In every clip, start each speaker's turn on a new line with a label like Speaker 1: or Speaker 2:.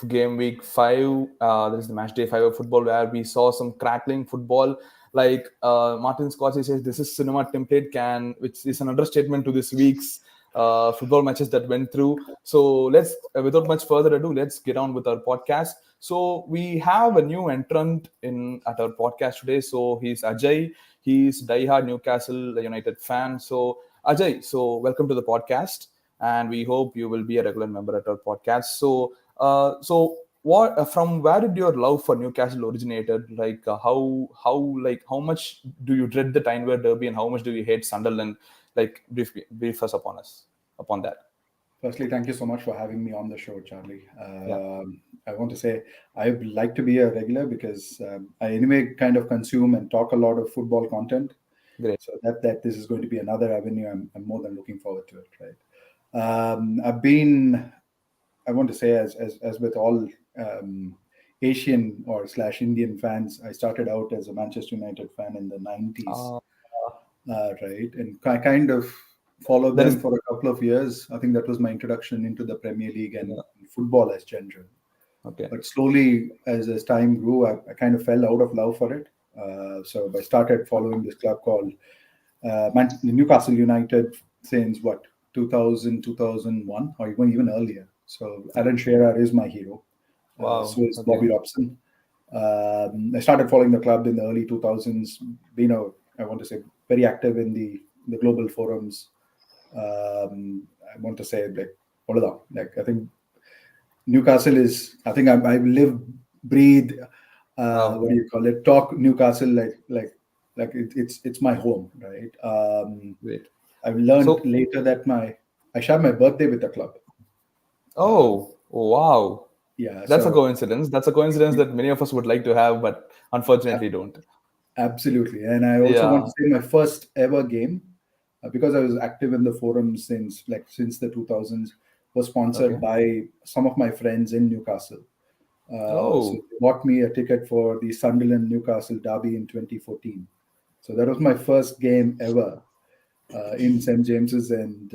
Speaker 1: game week 5. This is the match day 5 of football where we saw some crackling football. Like Martin Scorsese says, this is cinema template which is an understatement to this week's football matches that went through. So let's, without much further ado, let's get on with our podcast. So we have a new entrant at our podcast today. So he's Ajay. He's diehard Newcastle United fan. So Ajay, so welcome to the podcast, and we hope you will be a regular member at our podcast. So what from where did your love for Newcastle originated? Like how much do you dread the Tyne-Wear Derby, and how much do you hate Sunderland? Like brief us upon that.
Speaker 2: Firstly, thank you so much for having me on the show, Charlie. I want to say I'd like to be a regular because I anyway kind of consume and talk a lot of football content.
Speaker 1: Great.
Speaker 2: So that this is going to be another avenue. I'm more than looking forward to it. Right. I want to say, as with all Asian or / Indian fans, I started out as a Manchester United fan in the 90s. Right, and I kind of followed them for a couple of years. I think that was my introduction into the Premier League and football as general.
Speaker 1: Okay.
Speaker 2: But slowly, as time grew, I kind of fell out of love for it. So I started following this club called Newcastle United since 2000, 2001, or even earlier. So Alan Shearer is my hero.
Speaker 1: Wow.
Speaker 2: So is Bobby Robson. I started following the club in the early 2000s. I want to say very active in the global forums. I want to say I think Newcastle is. I think I live, breathe. What do you call it? Talk Newcastle like it's my home, right?
Speaker 1: Great.
Speaker 2: I've learned later that I share my birthday with the club.
Speaker 1: Oh, wow.
Speaker 2: Yeah,
Speaker 1: that's a coincidence. That's a coincidence that many of us would like to have, but unfortunately don't.
Speaker 2: Absolutely. And I also want to say my first ever game, because I was active in the forum since the 2000s, was sponsored by some of my friends in Newcastle. So they bought me a ticket for the Sunderland Newcastle derby in 2014. So that was my first game ever in St. James's, and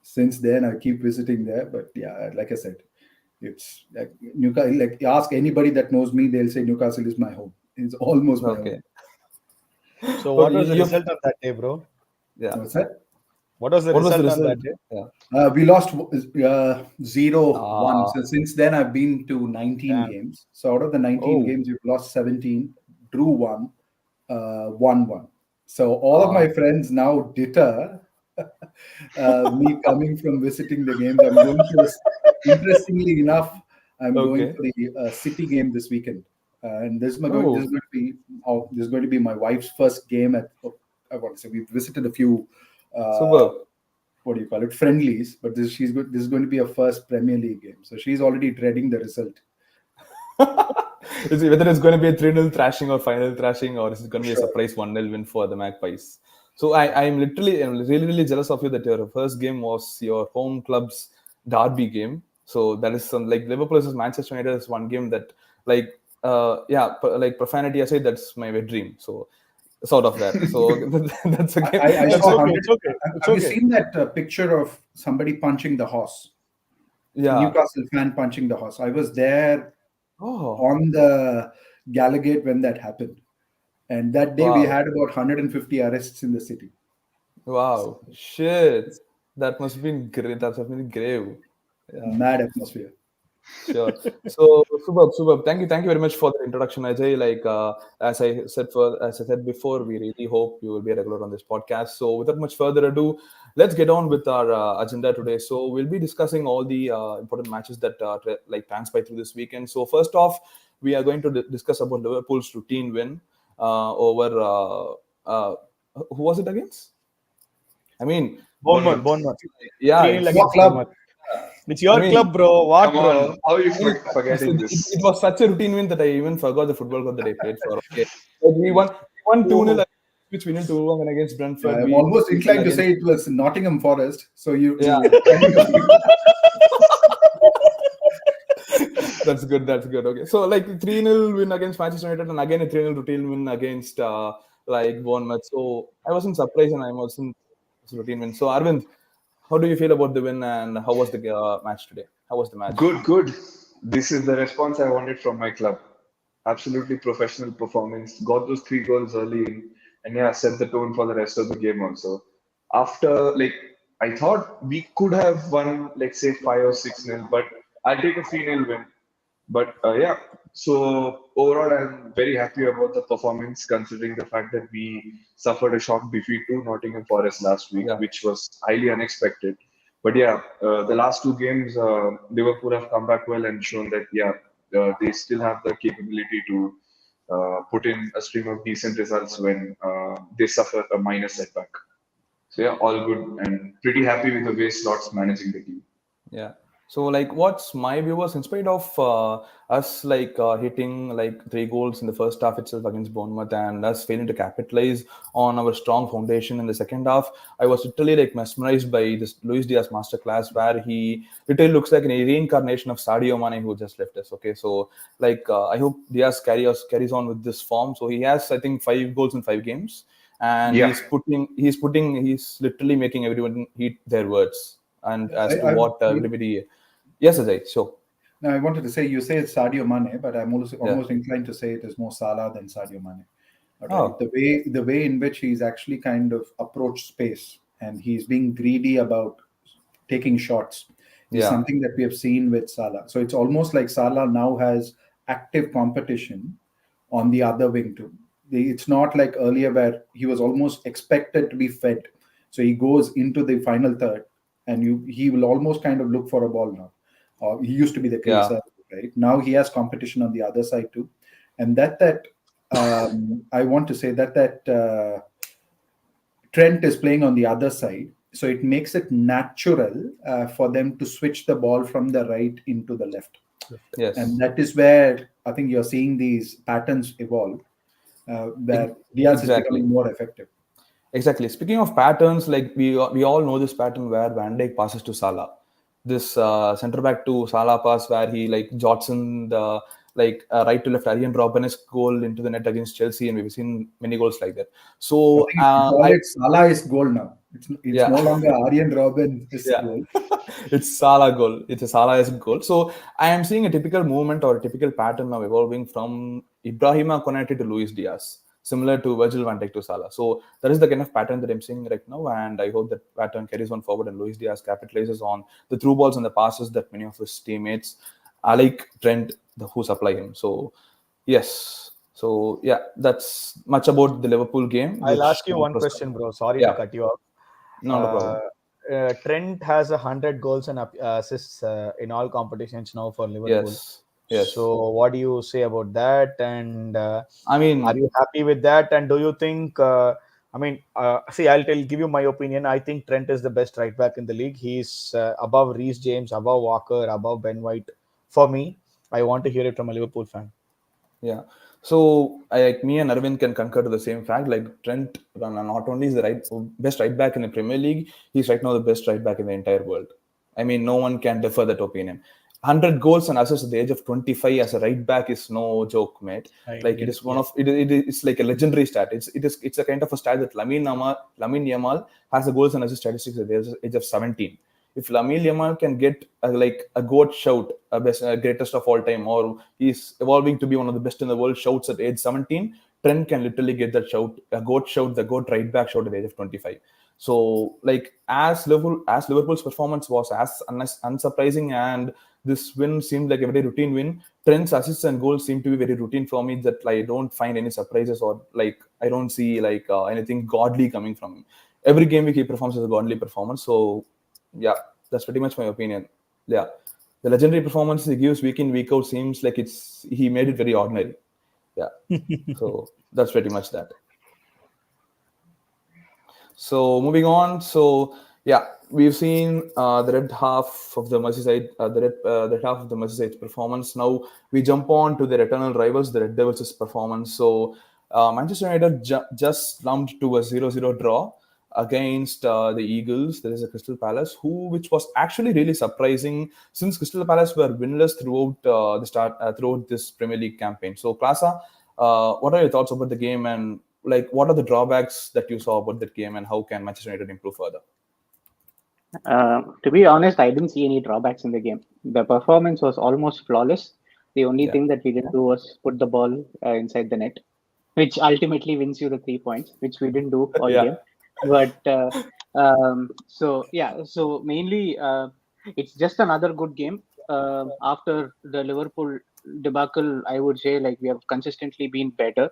Speaker 2: since then I keep visiting there. But like I said, it's like Newcastle. Like, ask anybody that knows me, they'll say Newcastle is my home. It's almost my home.
Speaker 3: So what was the result of that day, bro?
Speaker 1: Yeah.
Speaker 2: What's that?
Speaker 3: What was the result on that day?
Speaker 2: Yeah. We lost 0-1. So since then, I've been to 19 games. So out of the 19 games, we've lost 17, drew 1, won 1. So all of my friends now deter me coming from visiting the games. I'm going to, interestingly enough, going to the City game this weekend. And this is going to be my wife's first game at. I want to say we've visited a few. What do you call it? Friendlies, but this is going to be her first Premier League game, so she's already dreading the result.
Speaker 1: Whether it's going to be a 3-0 thrashing or final thrashing, or is it going to be a surprise 1-0 win for the Magpies? So I'm really jealous of you that your first game was your home club's derby game. So that is some like Liverpool versus Manchester United is one game that like profanity aside, that's my wet dream. So sort of that. So that's a game.
Speaker 2: It's okay. Have you seen that picture of somebody punching the horse?
Speaker 1: Yeah.
Speaker 2: Newcastle fan punching the horse. I was there on the Gallagate when that happened. And that day we had about 150 arrests in the city.
Speaker 1: Wow. Shit. That must have been great. That must have been grave.
Speaker 2: Yeah. Mad atmosphere.
Speaker 1: Sure. So superb. Thank you very much for the introduction, Ajay. Like as I said before, we really hope you will be a regular on this podcast. So without much further ado, let's get on with our agenda today. So we'll be discussing all the important matches that transpired through this weekend. So first off, we are going to discuss about Liverpool's routine win over who was it against? I mean,
Speaker 3: Bournemouth.
Speaker 1: Yeah,
Speaker 2: what club?
Speaker 3: It's your club, bro. What, bro?
Speaker 4: How are you forgetting this?
Speaker 1: It was such a routine win that I even forgot the football club that I played for. Okay, we won 2-0, which we did 2-1 against Brentford.
Speaker 2: I'm almost inclined to say it was Nottingham Forest. So you.
Speaker 1: Yeah. That's good. Okay, so like 3-0 win against Manchester United, and again a 3-0 routine win against Bournemouth. So I wasn't surprised, and I wasn't routine win. So Arvind, how do you feel about the win, and how was the match today? How was the match?
Speaker 4: Good. this is the response I wanted from my club. Absolutely professional performance. Got those 3 goals early in, and yeah, set the tone for the rest of the game also. After like I thought we could have won, let's say 5 or 6 nil, but I'll take a 3-0 win. But yeah, so overall, I'm very happy about the performance considering the fact that we suffered a shock defeat to Nottingham Forest last week,
Speaker 1: Yeah.
Speaker 4: which was highly unexpected. But yeah, the last 2 games, Liverpool have come back well and shown that, yeah, they still have the capability to put in a stream of decent results when they suffer a minor setback. So yeah, all good and pretty happy with the way Slots managing the team.
Speaker 1: Yeah. So like, what's my view was in spite of us like hitting like 3 goals in the first half itself against Bournemouth and us failing to capitalize on our strong foundation in the second half, I was literally like mesmerized by this Luis Diaz masterclass where he literally looks like an reincarnation of Sadio Mane who just left us. Okay, so like I hope Diaz carries on with this form. So he has I think 5 goals in 5 games, and
Speaker 4: Yeah.
Speaker 1: he's literally making everyone heed their words and as to
Speaker 2: I
Speaker 1: what everybody. Yes, Ajay. So
Speaker 2: Now, I wanted to say you say it's Sadio Mane, but I'm also
Speaker 1: yeah.
Speaker 2: almost inclined to say it is more Salah than Sadio Mane. All right,
Speaker 1: Oh,
Speaker 2: the way in which he's actually kind of approached space and he's being greedy about taking shots is
Speaker 1: yeah,
Speaker 2: something that we have seen with Salah. So it's almost like Salah now has active competition on the other wing too. It's not like earlier where he was almost expected to be fed. So he goes into the final third, and he will almost kind of look for a ball now. He used to be the
Speaker 1: yeah,
Speaker 2: creaser, right? Now he has competition on the other side too, and that I want to say that Trent is playing on the other side, so it makes it natural for them to switch the ball from the right into the left, and
Speaker 1: yes,
Speaker 2: that is where I think you're seeing these patterns evolve,
Speaker 1: Ex-
Speaker 2: where Diaz is
Speaker 1: exactly.
Speaker 2: becoming more effective.
Speaker 1: Exactly. Speaking of patterns, like we all know this pattern where Van Dijk passes to Salah. This centre back to Salah pass where he like jots in the like right to left Arjen Robben's goal into the net against Chelsea, and we've seen many goals like that.
Speaker 2: I
Speaker 1: So
Speaker 2: think you call
Speaker 1: I
Speaker 2: it Salah's goal now. It's
Speaker 1: yeah.
Speaker 2: no longer Arjen Robben's
Speaker 1: Yeah,
Speaker 2: goal.
Speaker 1: it's Salah goal. It's a Salah-esque goal. So I am seeing a typical movement or a typical pattern now evolving from Ibrahima Konate to Luis Diaz, similar to Virgil van Dijk to Salah. So that is the kind of pattern that I'm seeing right now, and I hope that pattern carries on forward and Luis Diaz capitalizes on the through balls and the passes that many of his teammates, like Trent, who supply him. So yes. So yeah, that's much about the Liverpool game,
Speaker 3: I'll
Speaker 1: which
Speaker 3: ask you one question, bro. Sorry to
Speaker 1: yeah,
Speaker 3: cut you off.
Speaker 1: not a problem.
Speaker 3: Trent has 100 goals and assists in all competitions now for Liverpool.
Speaker 1: Yes, yes.
Speaker 3: So, what do you say about that? And
Speaker 1: I
Speaker 3: are
Speaker 1: mean,
Speaker 3: you happy with that? And do you think? See, give you my opinion. I think Trent is the best right back in the league. He's above Reece James, above Walker, above Ben White. For me, I want to hear it from a Liverpool fan.
Speaker 1: yeah. So, like me and Arvind can concur to the same fact. Like Trent, not only is the best right back in the Premier League, he's right now the best right back in the entire world. I mean, no one can defer that opinion. 100 goals and assists at the age of 25 as a right back is no joke, mate.
Speaker 3: I
Speaker 1: Like it
Speaker 3: agree.
Speaker 1: is one of it's like a legendary stat. It's a kind of a stat that Lamine Yamal has the goals and assist statistics at the age of 17. If Lamine Yamal can get like a goat shout, a best, greatest of all time, or he's evolving to be one of the best in the world shouts at age 17, Trent can literally get that shout, a goat shout, the goat right back shout at the age of 25. So, like as Liverpool's performance was as unsurprising, and this win seemed like a very routine win. Trent's assists and goals seem to be very routine for me. That like, I don't find any surprises or like I don't see like anything godly coming from him. Every game week he performs as a godly performance. So yeah, that's pretty much my opinion. Yeah, the legendary performance he gives week in week out seems like he made it very ordinary. Yeah, so that's pretty much that. So moving on, so yeah, we've seen the red half of the Merseyside, the red half of the Merseyside's performance. Now we jump on to their eternal rivals, the Red Devils' performance. So Manchester United just slumped to a 0-0 draw against the Eagles. There is a Crystal Palace, which was actually really surprising since Crystal Palace were winless throughout this Premier League campaign. So Klasa, what are your thoughts about the game, and like what are the drawbacks that you saw about that game, and how can Manchester United improve further?
Speaker 5: To be honest, I didn't see any drawbacks in the game. The performance was almost flawless. The only
Speaker 1: Yeah.
Speaker 5: thing that we didn't do was put the ball inside the net, which ultimately wins you the 3 points, which we didn't do all
Speaker 1: Yeah.
Speaker 5: game. But so yeah, so mainly it's just another good game. After the Liverpool debacle, I would say like we have consistently been better.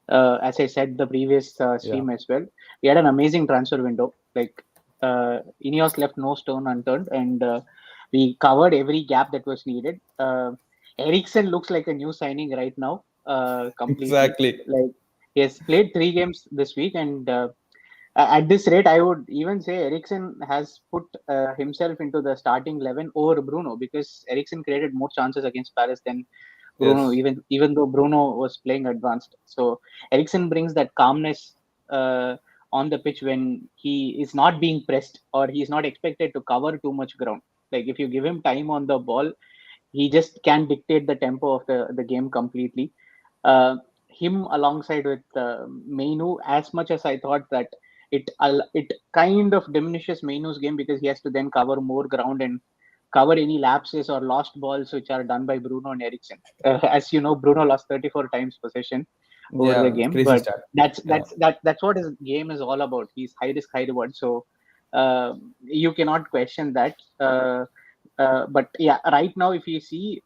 Speaker 5: As I said the previous
Speaker 1: Yeah.
Speaker 5: stream as well, we had an amazing transfer window. Like Ineos left no stone unturned, and we covered every gap that was needed. Ericsson looks like a new signing right now, completely.
Speaker 1: Exactly.
Speaker 5: Like he has played 3 games this week, and at this rate, I would even say Ericsson has put himself into the starting 11 over Bruno, because Ericsson created more chances against Palace than Bruno,
Speaker 1: Yes.
Speaker 5: even though Bruno was playing advanced. So Ericsson brings that calmness uh, on the pitch when he is not being pressed or he is not expected to cover too much ground. Like if you give him time on the ball, he just can dictate the tempo of the game completely. Him alongside with Mainu, as much as I thought that it kind of diminishes Mainu's game because he has to then cover more ground and cover any lapses or lost balls which are done by Bruno and Ericsson. As you know, Bruno lost 34 times possession over the
Speaker 1: Yeah.
Speaker 5: game,
Speaker 1: Crazy
Speaker 5: but
Speaker 1: stat.
Speaker 5: that's
Speaker 1: Yeah.
Speaker 5: that's that's what his game is all about. He's high risk, high reward. So you cannot question that. But yeah, right now, if you see,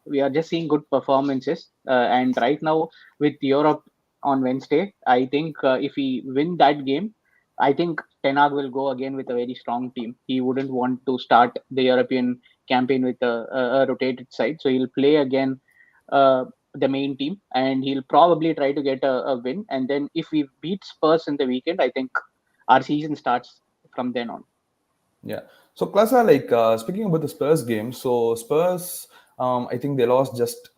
Speaker 5: we are just seeing good performances. And right now, with Europe on Wednesday, I think if we win that game, I think Ten Hag will go again with a very strong team. He wouldn't want to start the European campaign with a rotated side, so he'll play again the main team, and he'll probably try to get a win. And then if we beat Spurs in the weekend, I think our season starts from then on.
Speaker 1: Yeah. So, Klasa, like speaking about the Spurs game, so Spurs, I think they lost just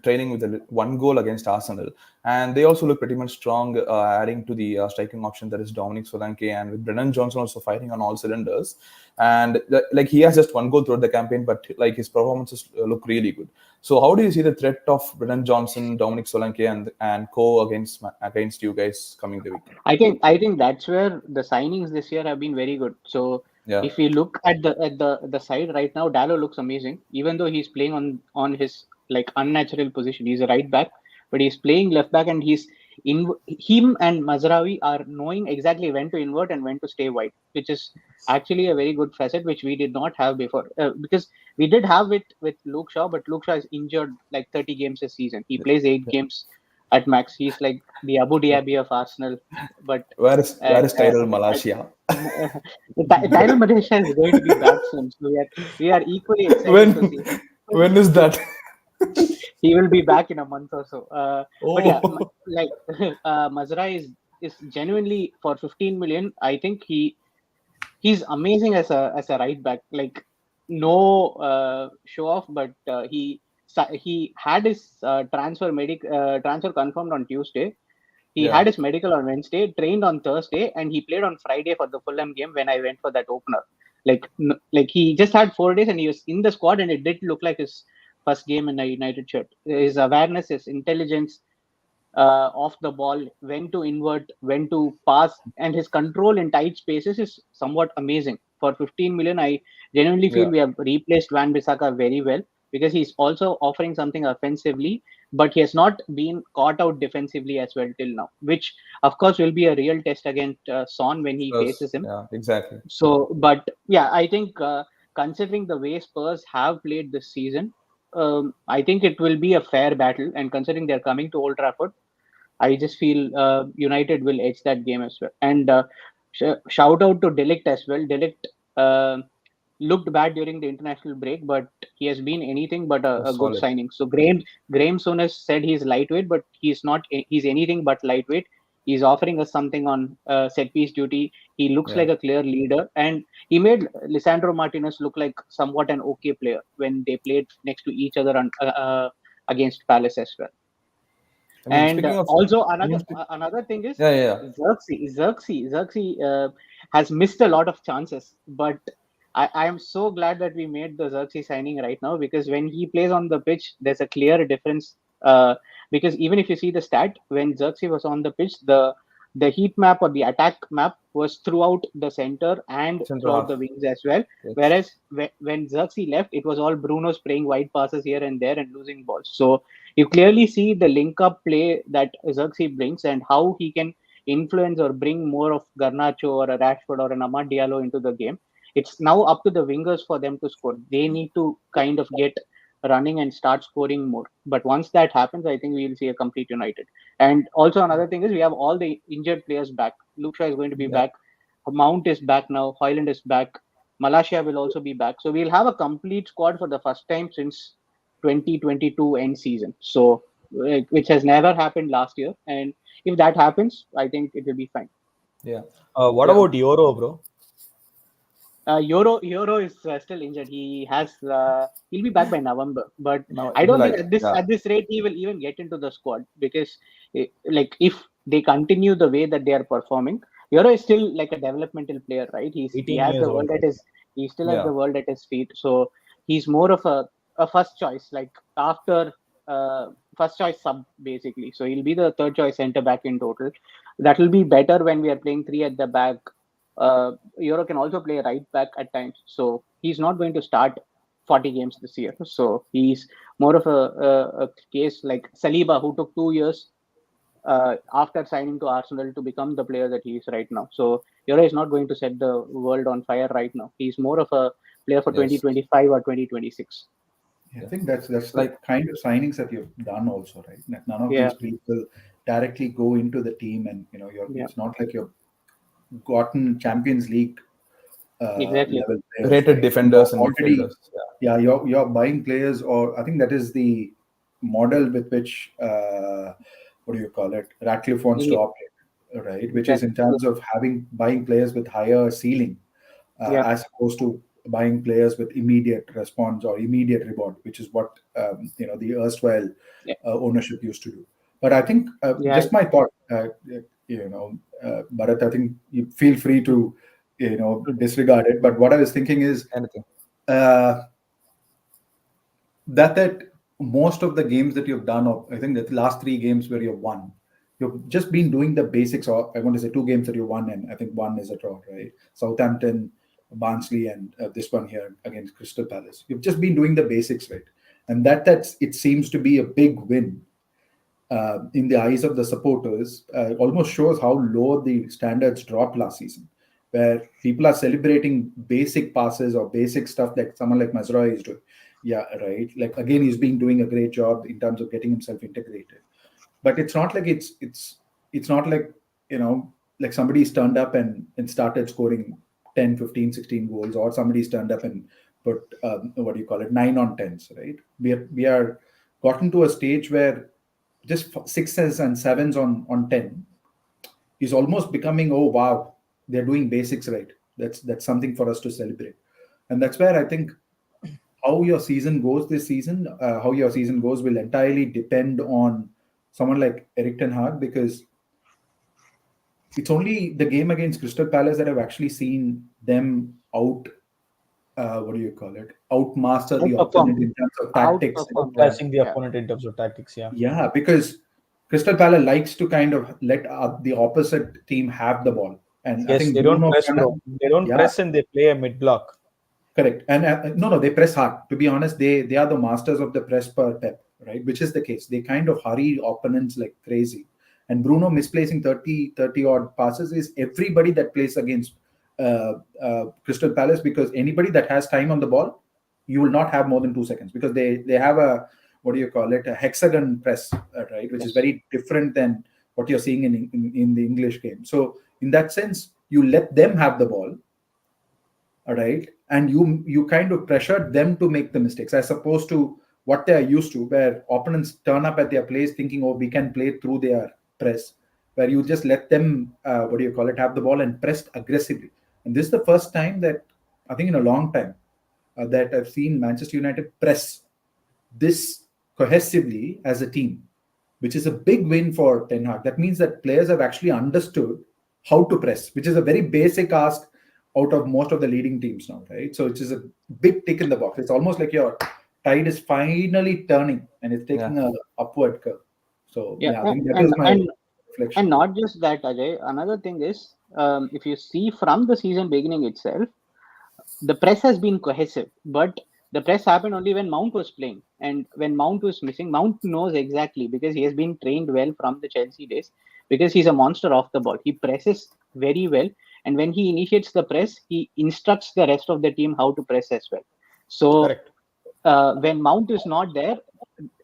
Speaker 1: trailing with a 1 goal against Arsenal, and they also look pretty much strong, adding to the striking option that is Dominic Solanke, and with Brennan Johnson also fighting on all cylinders. And like he has just 1 goal throughout the campaign, but like his performances look really good. So, how do you see the threat of Brennan Johnson, Dominic Solanke, and co against you guys coming the weekend?
Speaker 5: I think that's where the signings this year have been very good. So
Speaker 1: Yeah.
Speaker 5: if we look at the side right now, Dallo looks amazing, even though he's playing on his like unnatural position. He's a right back, but he's playing left back, and he's in him and Mazraoui are knowing exactly when to invert and when to stay wide, which is actually a very good facet which we did not have before. Because we did have it with Luke Shaw, but Luke Shaw is injured like 30 games a season. He plays 8 games at max. He's like the Abu Dhabi of Arsenal, but
Speaker 1: Where is Tyrell Malacia?
Speaker 5: Tyrell Malaysia is going to be back soon, so we are equally excited to
Speaker 1: when
Speaker 5: see him.
Speaker 1: when is that?
Speaker 5: He will be back in a month or so. But yeah,
Speaker 1: Oh.
Speaker 5: like Mazra is genuinely for 15 million. I think he's amazing as a right back. Like no show off, but he had his transfer confirmed on Tuesday. He
Speaker 1: Yeah.
Speaker 5: had his medical on Wednesday, trained on Thursday, and he played on Friday for the Fulham game when I went for that opener. Like he just had 4 days and he was in the squad, and it did look like his first game in a United shirt. His awareness, his intelligence off the ball, when to invert, when to pass, and his control in tight spaces is somewhat amazing. For 15 million, I genuinely feel
Speaker 1: Yeah.
Speaker 5: we have replaced Van Bissaka very well, because he's also offering something offensively, but he has not been caught out defensively as well till now, which of course will be a real test against Son when he
Speaker 1: Spurs.
Speaker 5: faces him.
Speaker 1: Yeah. Exactly.
Speaker 5: So, but yeah, I think considering the way Spurs have played this season, I think it will be a fair battle. And considering they're coming to Old Trafford, I just feel United will edge that game as well. And shout out to Delict as well. Delict uh, looked bad during the international break, but he has been anything but a good
Speaker 1: Solid.
Speaker 5: signing. So Graham Souness said he's lightweight, but he's not. He's anything but lightweight. He's offering us something on set piece duty. He looks
Speaker 1: Yeah.
Speaker 5: like a clear leader, and he made Lisandro Martinez look like somewhat an okay player when they played next to each other against Palace as well.
Speaker 1: I mean,
Speaker 5: And
Speaker 1: speaking of,
Speaker 5: also
Speaker 1: Mhm.
Speaker 5: another thing is
Speaker 1: Yeah, yeah, yeah.
Speaker 5: Xerxes has missed a lot of chances, but I am so glad that we made the Xerxes signing right now, because when he plays on the pitch, there's a clear difference. Because even if you see the stat, when Xerxes was on the pitch, the heat map or the attack map was throughout the center and
Speaker 1: Center
Speaker 5: throughout
Speaker 1: half.
Speaker 5: the wings as well.
Speaker 1: Yes.
Speaker 5: Whereas when Xerxes left, it was all Bruno spraying wide passes here and there and losing balls. So you clearly see the link up play that Xerxes brings and how he can influence or bring more of Garnacho or a Rashford or an Amad Diallo into the game. It's now up to the wingers for them to score. They need to kind of get running and start scoring more. But once that happens, I think we will see a complete United. And also another thing is we have all the injured players back. Luke Shaw is going to be back. Mount is back now. Hoyland is back. Malaysia will also be back. So we'll have a complete squad for the first time since 2022 end season. So which has never happened last year. And if that happens, I think it will be fine.
Speaker 1: Yeah.
Speaker 3: What about Euro, bro?
Speaker 5: Euro is still injured. He'll be back by November, but
Speaker 1: No,
Speaker 5: I don't
Speaker 1: like,
Speaker 5: think at this rate he will even get into the squad because like if they continue the way that they are performing, Euro is still like a developmental player, right? He
Speaker 3: 18
Speaker 5: has
Speaker 3: years
Speaker 5: the world
Speaker 3: old.
Speaker 5: at his he still has the world at his feet, so he's more of a first choice, like after first choice sub basically. So he'll be the third choice center back in total. That will be better when we are playing three at the back. Euro can also play right back at times, so he's not going to start 40 games this year. So he's more of a case like Saliba, who took 2 years after signing to Arsenal to become the player that he is right now. So Euro is not going to set the world on fire right now. He's more of a player for 2025 or 2026.
Speaker 2: I think that's like the kind of signings that you've done also, right? Like none of these people directly go into the team, and it's not like you've gotten Champions League
Speaker 5: exactly
Speaker 2: level players,
Speaker 1: rated
Speaker 2: right?
Speaker 1: defenders and
Speaker 2: already,
Speaker 1: midfielders.
Speaker 2: you're buying players, or I think that is the model with which what do you call it? Ratcliffe wants to operate, right? Which is in terms of buying players with higher ceiling, as opposed to buying players with immediate response or immediate reward, which is what the erstwhile ownership used to do. But I think just my thought, Bharat, I think you feel free to disregard it. But what I was thinking is
Speaker 1: Anything.
Speaker 2: that most of the games that you've done, or I think that the last 3 games where you've won, you've just been doing the basics. Or I want to say 2 games that you won, and I think 1 is a draw, right? Southampton, Barnsley, and this one here against Crystal Palace. You've just been doing the basics, right? And that's it seems to be a big win in the eyes of the supporters. Almost shows how low the standards dropped last season, where people are celebrating basic passes or basic stuff like someone like Mazraoui is doing. Yeah, right. Like again, he's been doing a great job in terms of getting himself integrated. But it's not like it's not like like somebody's turned up and started scoring 10, 15, 16 goals, or somebody's turned up and put 9 on 10s, right? We are gotten to a stage where just 6s and 7s on 10 is almost becoming, oh wow, they're doing basics right. That's something for us to celebrate. And that's where I think how your season goes this season, how your season goes will entirely depend on someone like Erik ten Hag, because it's only the game against Crystal Palace that I've actually seen them outmaster the opponent in terms of tactics.
Speaker 3: Outclassing the opponent in terms of tactics,
Speaker 2: Yeah, because Crystal Palace likes to kind of let the opposite team have the ball. And I think
Speaker 3: they don't press, bro. They don't press, and they play a mid-block.
Speaker 2: Correct. And no, they press hard. To be honest, they are the masters of the press per Pep, right? Which is the case. They kind of hurry opponents like crazy. And Bruno misplacing 30 odd passes is everybody that plays against Crystal Palace, because anybody that has time on the ball, you will not have more than 2 seconds, because they have a a hexagon press, right? Which is very different than what you're seeing in the English game. So in that sense, you let them have the ball, all right, and you kind of pressure them to make the mistakes, as opposed to what they are used to, where opponents turn up at their place thinking, oh, we can play through their press, where you just let them have the ball and press aggressively. And this is the first time that I think in a long time that I've seen Manchester United press this cohesively as a team, which is a big win for Ten Hag. That means that players have actually understood how to press, which is a very basic ask out of most of the leading teams now, right? So it is a big tick in the box. It's almost like your tide is finally turning and it's taking a upward curve. So I think that is my reflection.
Speaker 5: And not just that, Ajay. Another thing is, if you see from the season beginning itself, the press has been cohesive, but the press happened only when Mount was playing. And when Mount was missing, Mount knows exactly because he has been trained well from the Chelsea days, because he's a monster off the ball. He presses very well. And when he initiates the press, he instructs the rest of the team how to press as well. So
Speaker 3: Correct.
Speaker 5: when Mount is not there,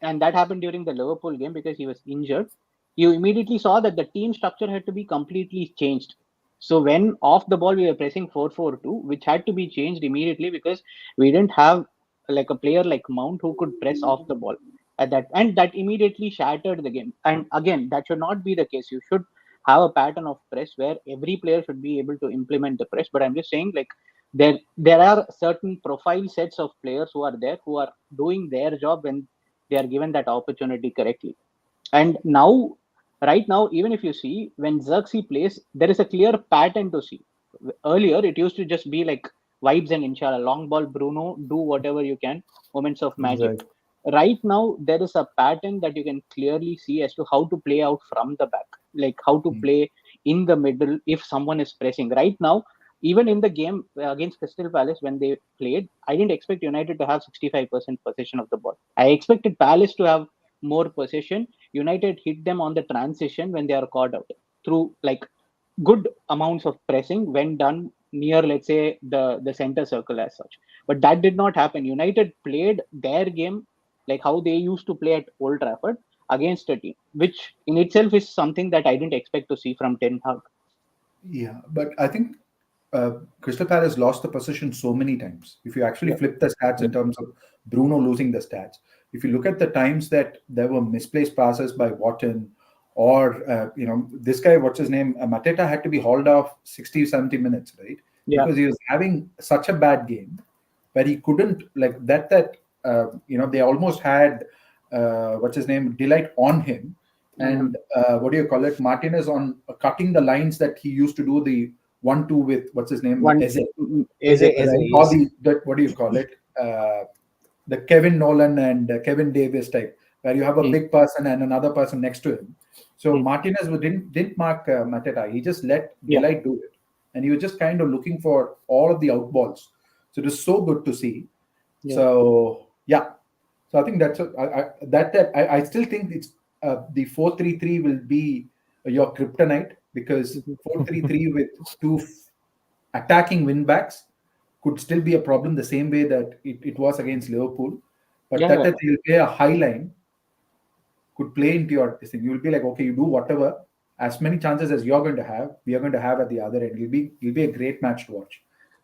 Speaker 5: and that happened during the Liverpool game because he was injured, you immediately saw that the team structure had to be completely changed. So when off the ball we were pressing 4-4-2, which had to be changed immediately because we didn't have like a player like Mount who could press off the ball at that, and that immediately shattered the game. And again, that should not be the case. You should have a pattern of press where every player should be able to implement the press. But I'm just saying, like, there are certain profile sets of players who are there who are doing their job when they are given that opportunity correctly. And now, right now, even if you see when Xerxes plays, there is a clear pattern to see. Earlier, it used to just be like vibes and inshallah, long ball, Bruno, do whatever you can, moments of magic.
Speaker 1: Exactly.
Speaker 5: Right now, there is a pattern that you can clearly see as to how to play out from the back, like how to play in the middle if someone is pressing. Right now, even in the game against Crystal Palace when they played, I didn't expect United to have 65% possession of the ball. I expected Palace to have more possession. United hit them on the transition when they are caught out through like good amounts of pressing when done near, let's say, the center circle as such. But that did not happen. United played their game like how they used to play at Old Trafford against a team, which in itself is something that I didn't expect to see from Ten Hag.
Speaker 2: Yeah, but I think Crystal Palace lost the possession so many times. If you actually flip the stats in terms of Bruno losing the stats, if you look at the times that there were misplaced passes by Wharton, or this guy, what's his name, Mateta, had to be hauled off 60, 70 minutes, right?
Speaker 5: Yeah.
Speaker 2: Because he was having such a bad game where he couldn't, like they almost had what's his name, Delight on him, and what do you call it, Martinez on cutting the lines that he used to do the 1-2 with, what's his name, Eze.
Speaker 3: Eze,
Speaker 2: Or
Speaker 3: yes.
Speaker 2: what do you call it, the Kevin Nolan and Kevin Davis type, where you have a big person and another person next to him. So Martinez didn't mark Mateta. He just let Delight do it, and he was just kind of looking for all of the outballs. So it was so good to see. So so I think that's I still think it's the 4-3-3 will be your kryptonite, because 4-3-3 with two attacking wing backs could still be a problem the same way that it was against Liverpool. But that you'll play a high line could play into your thing. You'll be like, okay, you do whatever, as many chances as you're going to have, we are going to have at the other end. It'll be a great match to watch.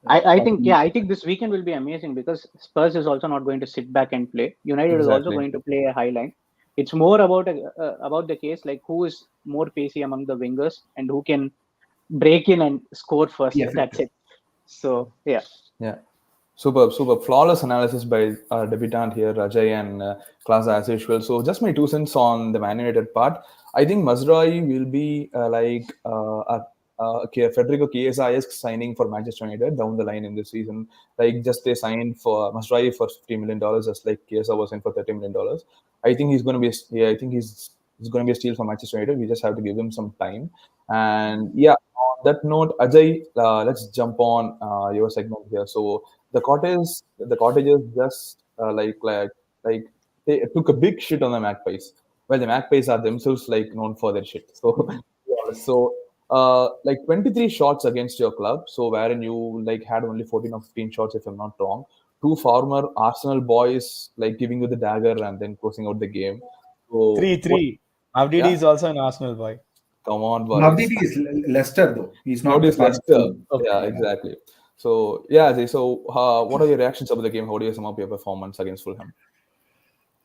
Speaker 5: I think this weekend will be amazing because Spurs is also not going to sit back and play. United is also going to play a high line. It's more about the case like who is more pacey among the wingers and who can break in and score first. That's it. So yeah.
Speaker 1: Superb. Flawless analysis by debutant here, Rajay and Klasa as usual. So just my 2 cents on the Man United part. I think Mazraoui will be Federico Chiesa-esque signing for Manchester United down the line in this season. Like just they signed for Mazraoui for $50 million, just like Chiesa was signed for $30 million. I think he's going to be. I think he's going to be a steal for Manchester United. We just have to give him some time. And on that note, Ajay, let's jump on your segment here. So the Cottagers just they took a big shit on the Magpies. Well, the Magpies are themselves like known for their shit. So 23 shots against your club. So wherein you like had only 14 or 15 shots, if I'm not wrong. 2 former Arsenal boys like giving you the dagger and then closing out the game. So
Speaker 3: 3-3. Avdidi is also an Arsenal boy.
Speaker 1: Come on, boys.
Speaker 2: Mavdidi is Leicester though. He's not
Speaker 1: Notice Leicester.
Speaker 3: Okay.
Speaker 1: Yeah, exactly. So Ajay, what are your reactions about the game? How do you sum up your performance against Fulham?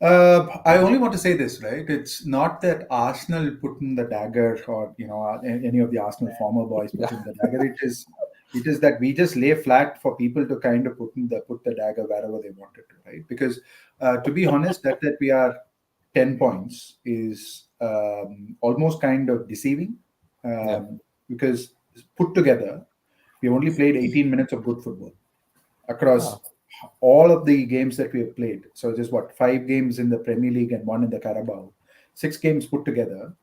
Speaker 2: I only want to say this, right? It's not that Arsenal put in the dagger, or any of the Arsenal former boys put in the dagger. It is that we just lay flat for people to kind of put the dagger wherever they wanted to, right? Because to be honest, that we are 10 points is almost kind of deceiving, because put together we only played 18 minutes of good football across all of the games that we have played. So just 5 games in the Premier League and 1 in the Carabao, 6 games put together.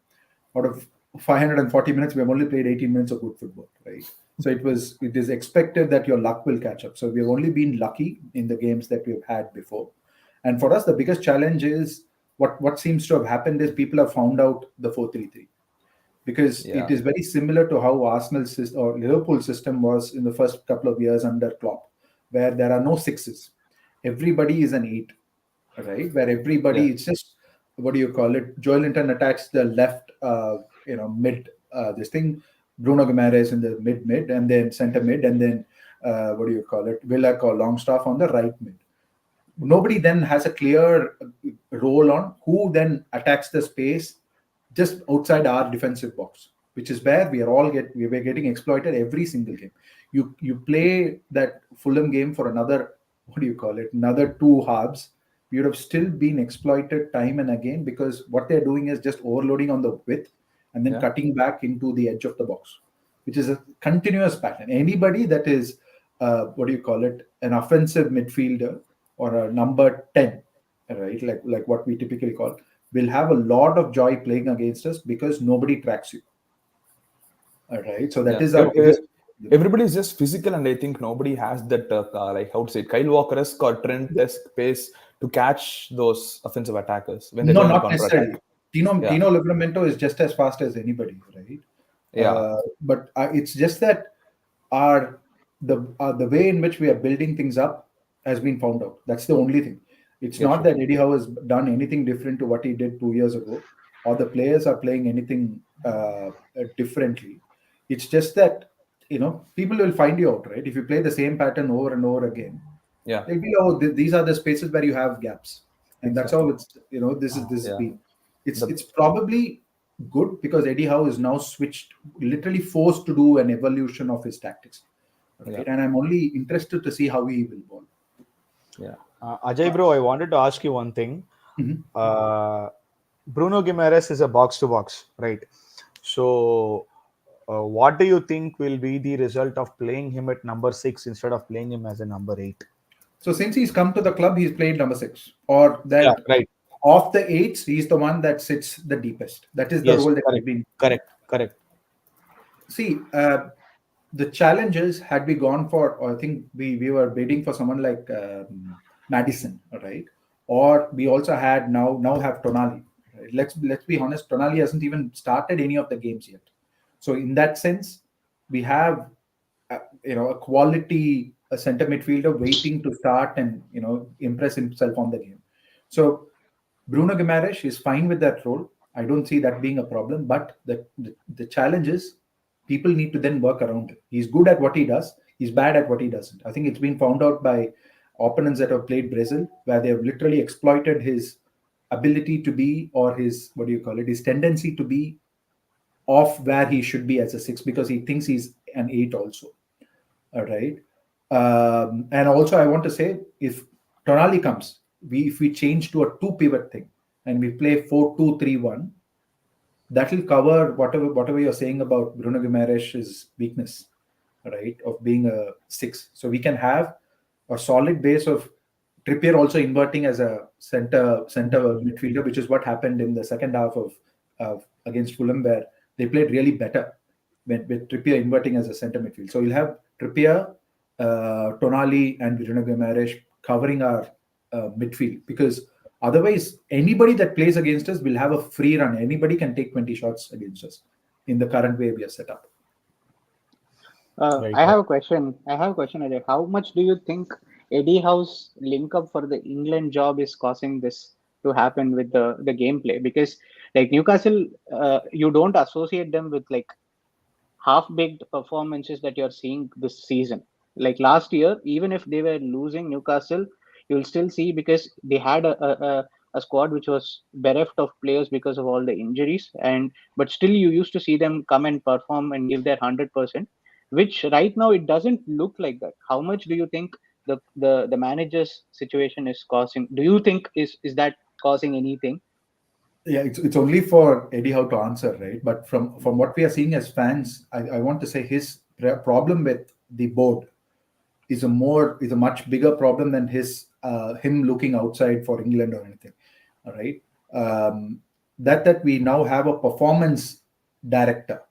Speaker 2: Out of 540 minutes, we have only played 18 minutes of good football, right? So it is expected that your luck will catch up. So we have only been lucky in the games that we've had before. And for us, the biggest challenge is what seems to have happened is people have found out the 4-3-3, because it is very similar to how Arsenal's or Liverpool system was in the first couple of years under Klopp, where there are no sixes. Everybody is an 8, right? Where everybody, it's just, what do you call it? Joel Linton attacks the left, mid, this thing. Bruno Guimaraes in the mid, and then centre mid, and then what do you call it? Willock or Longstaff on the right mid. Nobody then has a clear role on who then attacks the space just outside our defensive box, which is where we are getting exploited every single game. You play that Fulham game for another, what do you call it? Another 2 halves. We would have still been exploited time and again, because what they're doing is just overloading on the width and then cutting back into the edge of the box, which is a continuous pattern. Anybody that is, an offensive midfielder or a number 10, right, like what we typically call, will have a lot of joy playing against us because nobody tracks you. All right, so that is our biggest.
Speaker 1: Everybody is just physical, and I think nobody has that, how to say it, Kyle Walker-esque or Trent-esque pace to catch those offensive attackers when they're
Speaker 2: not necessarily. Tino Livramento is just as fast as anybody, right? But it's just that the way in which we are building things up has been found out. That's the only thing. It's not that Eddie Howe has done anything different to what he did 2 years ago, or the players are playing anything differently. It's just that, people will find you out, right? If you play the same pattern over and over again, they'll be, these are the spaces where you have gaps, and that's how it's, this is been. It's probably good because Eddie Howe is now literally forced to do an evolution of his tactics, right? And I'm only interested to see how he will evolve.
Speaker 3: Ajay bro, I wanted to ask you one thing. Bruno Guimaraes is a box-to-box, right? So what do you think will be the result of playing him at number 6 instead of playing him as a number 8?
Speaker 2: So since he's come to the club, he's played number 6, or that
Speaker 3: right.
Speaker 2: Of the 8s, he's the one that sits the deepest. That is the role that he's been.
Speaker 3: Correct.
Speaker 2: See, the challenges, had we gone for, or I think we were waiting for someone like Madison, right? Or we also had now have Tonali. Right? Let's be honest, Tonali hasn't even started any of the games yet. So in that sense, we have a quality center midfielder waiting to start and impress himself on the game. So Bruno Guimaraes is fine with that role. I don't see that being a problem. But the challenge is, people need to then work around it. He's good at what he does. He's bad at what he doesn't. I think it's been found out by opponents that have played Brazil, where they have literally exploited his ability to be, or his, his tendency to be off where he should be as a 6, because he thinks he's an 8 also. All right. And also I want to say, if Tonali comes, if we change to a 2 pivot thing and we play 4-2-3-1, that will cover whatever you're saying about Bruno Guimaraes' weakness, right, of being a 6. So we can have a solid base of Trippier also inverting as a center midfielder, which is what happened in the second half of against Fulham, where they played really better with Trippier inverting as a center midfield. So we'll have Trippier, Tonali, and Bruno Guimaraes covering our midfield, because otherwise anybody that plays against us will have a free run. Anybody can take 20 shots against us in the current way we are set up.
Speaker 5: I have a question, Ajay. How much do you think Eddie Howe's link up for the England job is causing this to happen with the gameplay? Because like Newcastle, you don't associate them with like half-baked performances that you're seeing this season. Like last year, even if they were losing, Newcastle, you'll still see, because they had a squad which was bereft of players because of all the injuries, but still you used to see them come and perform and give their 100%, which right now it doesn't look like that. How much do you think the manager's situation is causing? Do you think is that causing anything?
Speaker 2: Yeah, it's only for Eddie Howe to answer, right? But from what we are seeing as fans, I want to say his problem with the board is a much bigger problem than him looking outside for England or anything. All right, that we now have a performance director,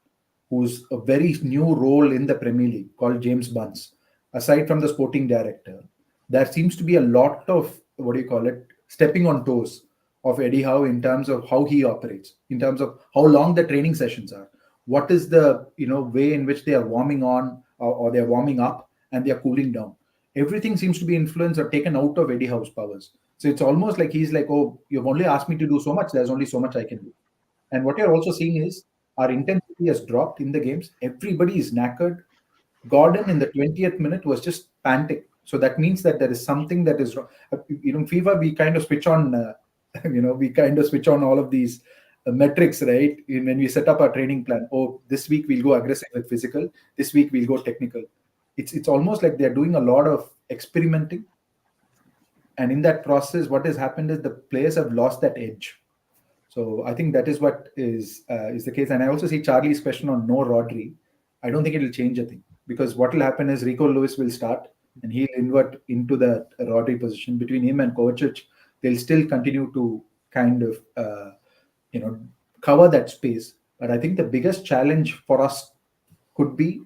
Speaker 2: who's a very new role in the Premier League called James Bunce. Aside from the sporting director, there seems to be a lot of, what do you call it, stepping on toes of Eddie Howe in terms of how he operates, in terms of how long the training sessions are, what is the way in which they are warming on, or they are warming up and they are cooling down. Everything seems to be influenced or taken out of Eddie Howe's powers. So it's almost like he's like, oh, you've only asked me to do so much. There's only so much I can do. And what you're also seeing is our intensity has dropped in the games. Everybody is knackered. Gordon in the 20th minute was just panting. So that means that there is something that is wrong. FIFA, we kind of switch on, we kind of switch on all of these metrics, right? When we set up our training plan. Oh, this week we'll go aggressive with physical. This week we'll go technical. It's almost like they're doing a lot of experimenting. And in that process, what has happened is the players have lost that edge. So I think that is what is the case. And I also see Charlie's question on no Rodri. I don't think it will change a thing, because what will happen is Rico Lewis will start and he'll invert into the Rodri position. Between him and Kovacic, they'll still continue to kind of cover that space. But I think the biggest challenge for us could be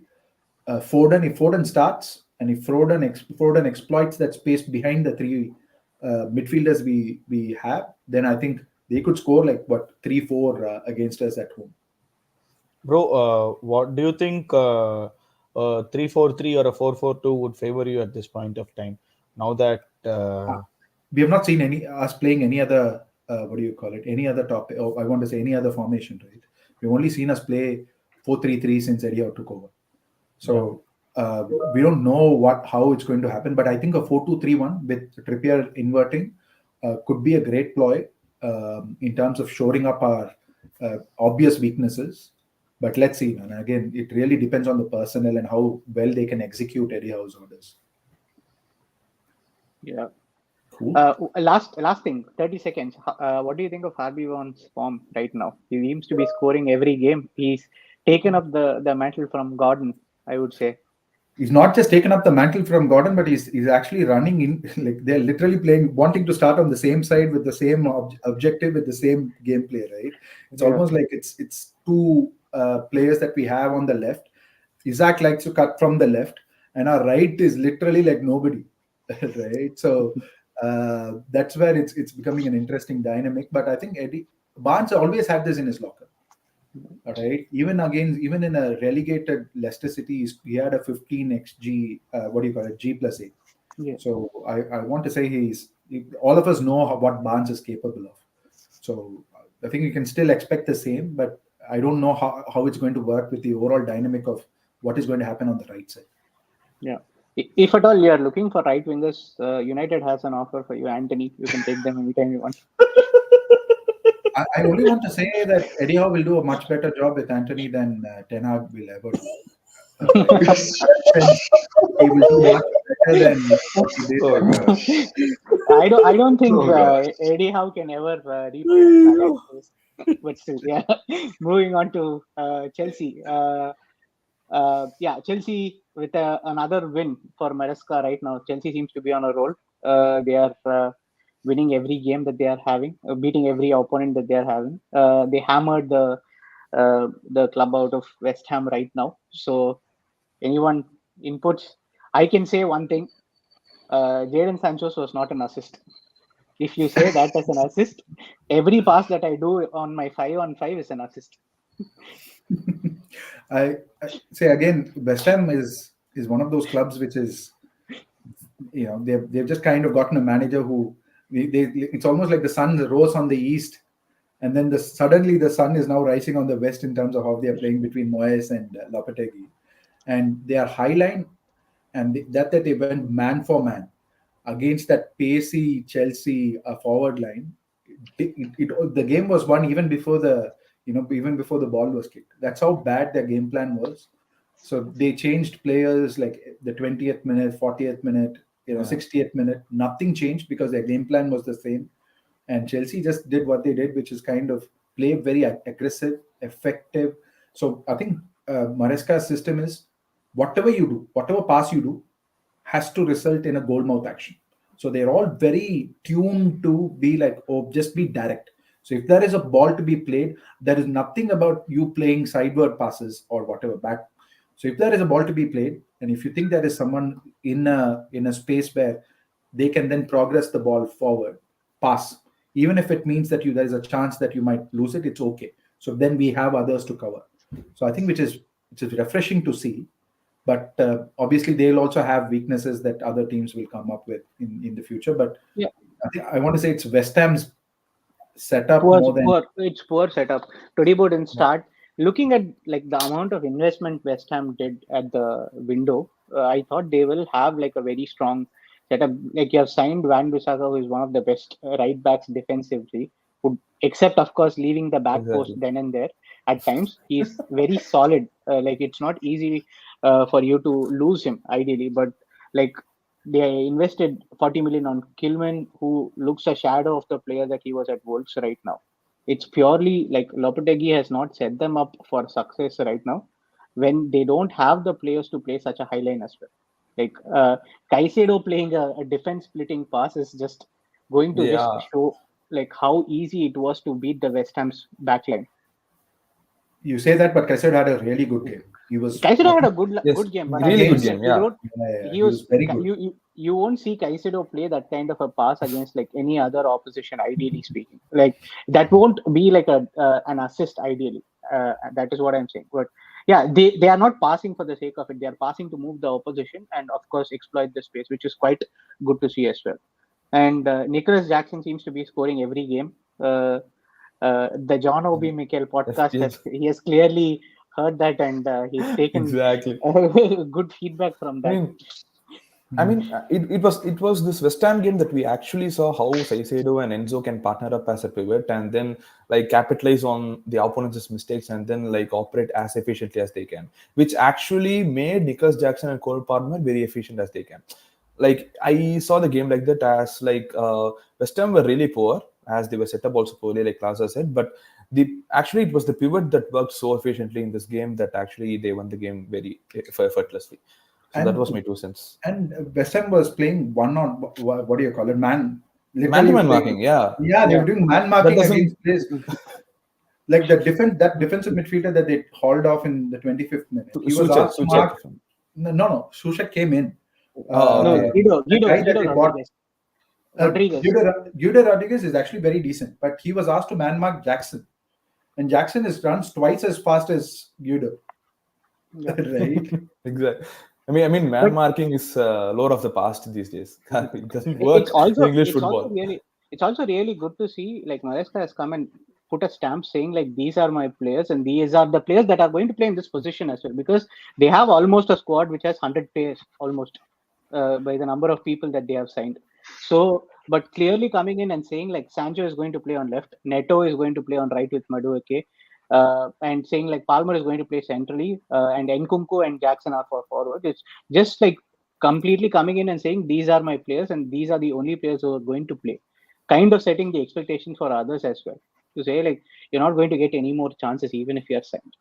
Speaker 2: Foden. If Foden starts and if Foden exploits that space behind the three midfielders we have, then I think they could score like 3-4 against us at home.
Speaker 3: Bro, what do you think? 3-4-3 or a 4-4-2 would favor you at this point of time? Now that
Speaker 2: we have not seen us playing any other any other topic. I want to say any other formation, right? We've only seen us play 4-3-3 since Eddie Howe took over. So we don't know how it's going to happen. But I think a 4-2-3-1 with Trippier inverting could be a great ploy in terms of shoring up our obvious weaknesses. But let's see, man. Again, it really depends on the personnel and how well they can execute Eddie Howe's orders.
Speaker 5: Yeah.
Speaker 2: Cool.
Speaker 5: Last thing, 30 seconds. What do you think of Harvey Vaughan's form right now? He seems to be scoring every game. He's taken up the mantle from Gordon, I would say.
Speaker 2: He's not just taken up the mantle from Gordon, but he's actually running in. Like, they're literally wanting to start on the same side with the same objective, with the same gameplay, right? It's almost like it's two players that we have on the left. Isaac likes to cut from the left, and our right is literally like nobody, right? So that's where it's becoming an interesting dynamic. But I think Eddie Barnes always had this in his locker. All right. Even in a relegated Leicester City, he had a 15 xG. G+8.
Speaker 5: Yeah.
Speaker 2: So I want to say all of us know what Barnes is capable of. So I think you can still expect the same, but I don't know how it's going to work with the overall dynamic of what is going to happen on the right side.
Speaker 5: Yeah. If at all you are looking for right wingers, United has an offer for you, Anthony. You can take them anytime you want.
Speaker 2: I only want to say that Eddie Howe will do a much better job with Anthony than Ten Hag will ever do. He will do much better than what he did.
Speaker 4: Oh, gosh.
Speaker 5: I don't think Eddie Howe can ever replace this. But still, yeah. Moving on to Chelsea. Chelsea with another win for Maresca right now. Chelsea seems to be on a roll. They are winning every game that they are having, beating every opponent that they are having. They hammered the club out of West Ham right now. So, anyone inputs? I can say one thing. Jadon Sancho's was not an assist. If you say that as an assist, every pass that I do on my 5-on-5 is an assist.
Speaker 2: I say again, West Ham is one of those clubs which is, they've just kind of gotten a manager who it's almost like the sun rose on the east, and then suddenly the sun is now rising on the west in terms of how they are playing between Moyes and Lopetegui, and they are high line, and that they went man for man against that pacey Chelsea forward line. The game was won even before the ball was kicked. That's how bad their game plan was. So they changed players like the 20th minute, 40th minute, 60th minute. Nothing changed because their game plan was the same. And Chelsea just did what they did, which is kind of play very aggressive, effective. So I think Maresca's system is whatever you do, whatever pass you do, has to result in a goal mouth action. So they're all very tuned to be like, just be direct. So if there is a ball to be played, there is nothing about you playing sideward passes or whatever back. So if there is a ball to be played, and if you think there is someone in a space where they can then progress the ball forward, pass, even if it means that there is a chance that you might lose it, it's okay. So then we have others to cover. So I think which is refreshing to see. But obviously they'll also have weaknesses that other teams will come up with in the future. But
Speaker 5: Yeah.
Speaker 2: I think I want to say it's West Ham's setup
Speaker 5: It's poor setup. Todibo didn't start. Looking at like the amount of investment West Ham did at the window, I thought they will have like a very strong setup. Like you have signed Van Bissaka, who is one of the best right backs defensively, who, except of course leaving the back post
Speaker 1: Exactly.
Speaker 5: then and there at times. He's very solid. Like it's not easy for you to lose him ideally, but like they invested 40 million on Kilman, who looks a shadow of the player that he was at Wolves right now. It's purely like Lopetegui has not set them up for success right now when they don't have the players to play such a high line as well. Like Caicedo playing a defense splitting pass is just going to just
Speaker 1: Yeah,
Speaker 5: show like how easy it was to beat the West Ham's backline.
Speaker 2: You say that, but Caicedo had a really good game. He was,
Speaker 5: Caicedo
Speaker 2: I
Speaker 5: had a
Speaker 2: think,
Speaker 1: yes,
Speaker 5: good game, but
Speaker 1: really good
Speaker 5: again,
Speaker 2: against,
Speaker 5: like
Speaker 1: game.
Speaker 5: you
Speaker 1: Yeah,
Speaker 5: don't.
Speaker 2: he
Speaker 5: He
Speaker 2: was
Speaker 5: was
Speaker 2: very good.
Speaker 5: you won't see Caicedo play that kind of a pass against like any other opposition. Ideally speaking, like that won't be like a an assist. Ideally, that is what I'm saying. But yeah, they are not passing for the sake of it. They are passing to move the opposition and of course exploit the space, which is quite good to see as well. And Nicholas Jackson seems to be scoring every game. The John Obi Mikel podcast
Speaker 1: FPL.
Speaker 5: he has clearly heard that and he's taken
Speaker 1: Exactly.
Speaker 5: good feedback from
Speaker 1: I
Speaker 5: that.
Speaker 1: mean, it was this West Ham game that we actually saw how Saicedo and Enzo can partner up as a pivot and then like capitalize on the opponent's mistakes and then like operate as efficiently as they can, which actually made Nicholas Jackson and Cole Palmer very efficient as they can. Like I saw the game like that as like West Ham were really poor as they were set up also poorly, like Plaza said, but it was the pivot that worked so efficiently in this game that actually they won the game very effortlessly. So that was
Speaker 2: and
Speaker 1: my 2 cents.
Speaker 2: and West Ham was playing one on what do you call it, man?
Speaker 1: Man to
Speaker 2: Literally
Speaker 1: man
Speaker 2: playing.
Speaker 1: marking, yeah.
Speaker 2: Yeah, they
Speaker 5: Yeah,
Speaker 2: were doing man
Speaker 1: That
Speaker 2: marking
Speaker 1: doesn't.
Speaker 2: against players like that defensive midfielder that they hauled off in the 25th minute. He was
Speaker 1: Suchet,
Speaker 2: asked to
Speaker 1: Suchet.
Speaker 2: mark. No. Susha came in.
Speaker 1: Oh,
Speaker 5: no,
Speaker 1: okay.
Speaker 2: The guy that
Speaker 5: Guido
Speaker 2: they bought.
Speaker 5: Rodriguez. Rodriguez.
Speaker 2: Guido Rodriguez is actually very decent, but he was asked to man mark Jackson, and Jackson is runs twice as fast as Guido.
Speaker 5: Yeah.
Speaker 2: Right?
Speaker 1: Exactly. Man
Speaker 5: But
Speaker 1: marking is lore of the past these days. It doesn't work in English football.
Speaker 5: it's also really good to see like Maresca has come and put a stamp saying like these are my players and these are the players that are going to play in this position as well because they have almost a squad which has 100 players almost by the number of people that they have signed. So, but clearly coming in and saying like Sancho is going to play on left, Neto is going to play on right with Madueke, and saying like Palmer is going to play centrally, and Nkunku and Jackson are for forward. It's just like completely coming in and saying these are my players and these are the only players who are going to play, kind of setting the expectations for others as well. To say like you're not going to get any more chances even if you are signed.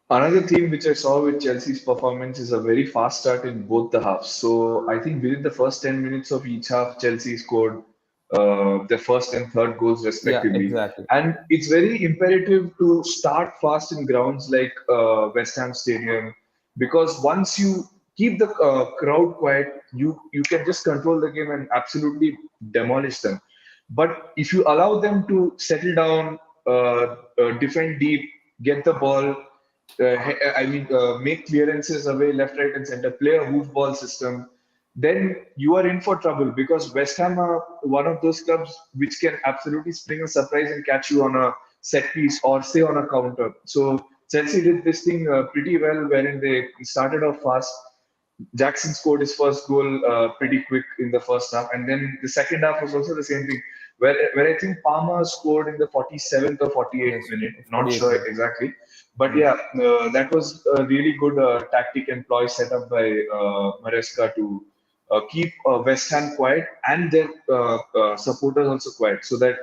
Speaker 4: Another theme which I saw with Chelsea's performance is a very fast start in both the halves. So I think within the first 10 minutes of each half, Chelsea scored their first and third goals
Speaker 1: Yeah,
Speaker 4: respectively.
Speaker 1: exactly.
Speaker 4: And it's very imperative to start fast in grounds like West Ham Stadium because once you keep the crowd quiet, you can just control the game and absolutely demolish them. But if you allow them to settle down, defend deep, get the ball, make clearances away left, right, and center, play a move ball system, then you are in for trouble because West Ham are one of those clubs which can absolutely spring a surprise and catch you on a set piece or say on a counter. So Chelsea did this thing pretty well, wherein they started off fast. Jackson scored his first goal pretty quick in the first half, and then the second half was also the same thing, where I think Palmer scored in the 47th or 48th
Speaker 1: Yes,
Speaker 4: minute, not
Speaker 1: 48
Speaker 4: sure
Speaker 1: minutes.
Speaker 4: exactly, but yeah, that was a really good tactic and ploy set up by Maresca to keep West Ham quiet and their supporters also quiet, so that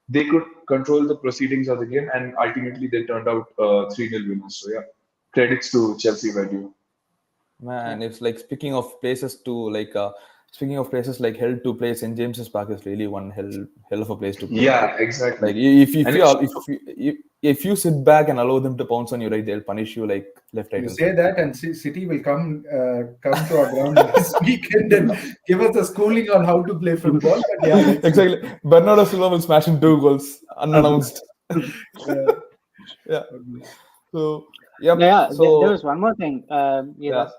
Speaker 4: they could control the proceedings of the game, and ultimately they turned out 3-0 winners. So yeah, credits to Chelsea value.
Speaker 1: Man, it's like speaking of places to like speaking of places like hell to play, St James's Park is really one hell of a place to play.
Speaker 4: Yeah, exactly.
Speaker 1: Like if
Speaker 4: And
Speaker 1: if you sit back and allow them to pounce on you, right, they'll punish you like left, right,
Speaker 2: You
Speaker 1: and
Speaker 2: say
Speaker 1: center.
Speaker 2: that, and City will come to our ground this weekend and give us a schooling on how to play football. But yeah, let's see.
Speaker 1: Exactly. Bernardo Silva will smash in 2 goals unannounced.
Speaker 2: Yeah.
Speaker 1: Yeah. So yep.
Speaker 5: Yeah,
Speaker 1: So
Speaker 5: there was one more thing.
Speaker 1: yeah.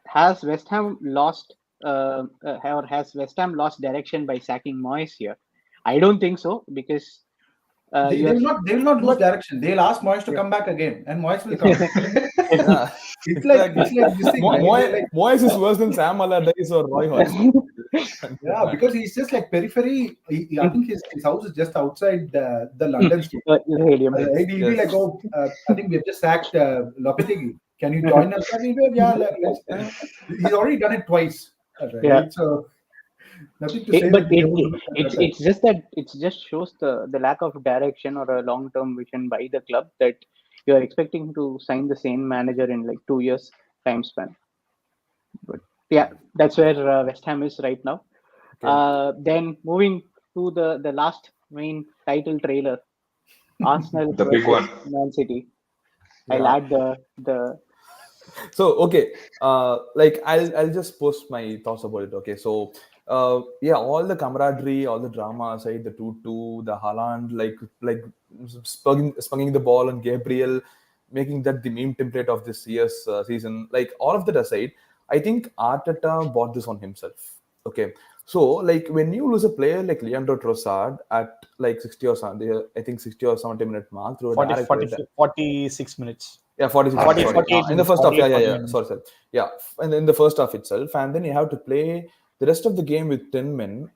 Speaker 5: Has West Ham lost, or has West Ham lost direction by sacking Moyes here? I don't think so, because
Speaker 2: They
Speaker 5: you're
Speaker 2: will not lose
Speaker 1: But
Speaker 2: direction. They'll ask Moyes to come back again, and Moyes will come.
Speaker 1: yeah,
Speaker 2: It's like
Speaker 1: exactly.
Speaker 2: this thing, right? They're like,
Speaker 1: Moyes is worse than Sam Allardyce or Roy Hodgson.
Speaker 2: yeah, because he's just like periphery. I think his house is just outside the London stadium.
Speaker 5: Stadium.
Speaker 2: He'll be like, oh, I think we've just sacked Lopetegui. Can you join us? And he'll be like, yeah, he's already done it twice. Right?
Speaker 5: Yeah.
Speaker 2: So nothing to say.
Speaker 5: But
Speaker 2: that they won't do it at that
Speaker 5: it's just that it just shows the lack of direction or a long-term vision by the club, that you are expecting to sign the same manager in like 2 years time span. But yeah, that's where West Ham is right now. Then moving to the last main title trailer, Arsenal
Speaker 4: The big
Speaker 5: versus
Speaker 4: one.
Speaker 5: Man City. I'll
Speaker 1: Yeah.
Speaker 5: add the
Speaker 1: So okay, like I'll just post my thoughts about it. Okay, so yeah, all the camaraderie, all the drama aside, the 2-2, the Haaland like spunging the ball and Gabriel making that the meme template of this year's season. Like all of that aside, I think Arteta bought this on himself. Okay, so like when you lose a player like Leandro Trossard at like 60 or 70, I think 60 or 70-minute mark through a
Speaker 3: 46 minutes.
Speaker 1: Yeah, 46.
Speaker 3: 48
Speaker 1: In the first half,
Speaker 3: 48,
Speaker 1: yeah.
Speaker 3: 49.
Speaker 1: Sorry. Yeah, and in the first half itself, and then you have to play the rest of the game with 10 men.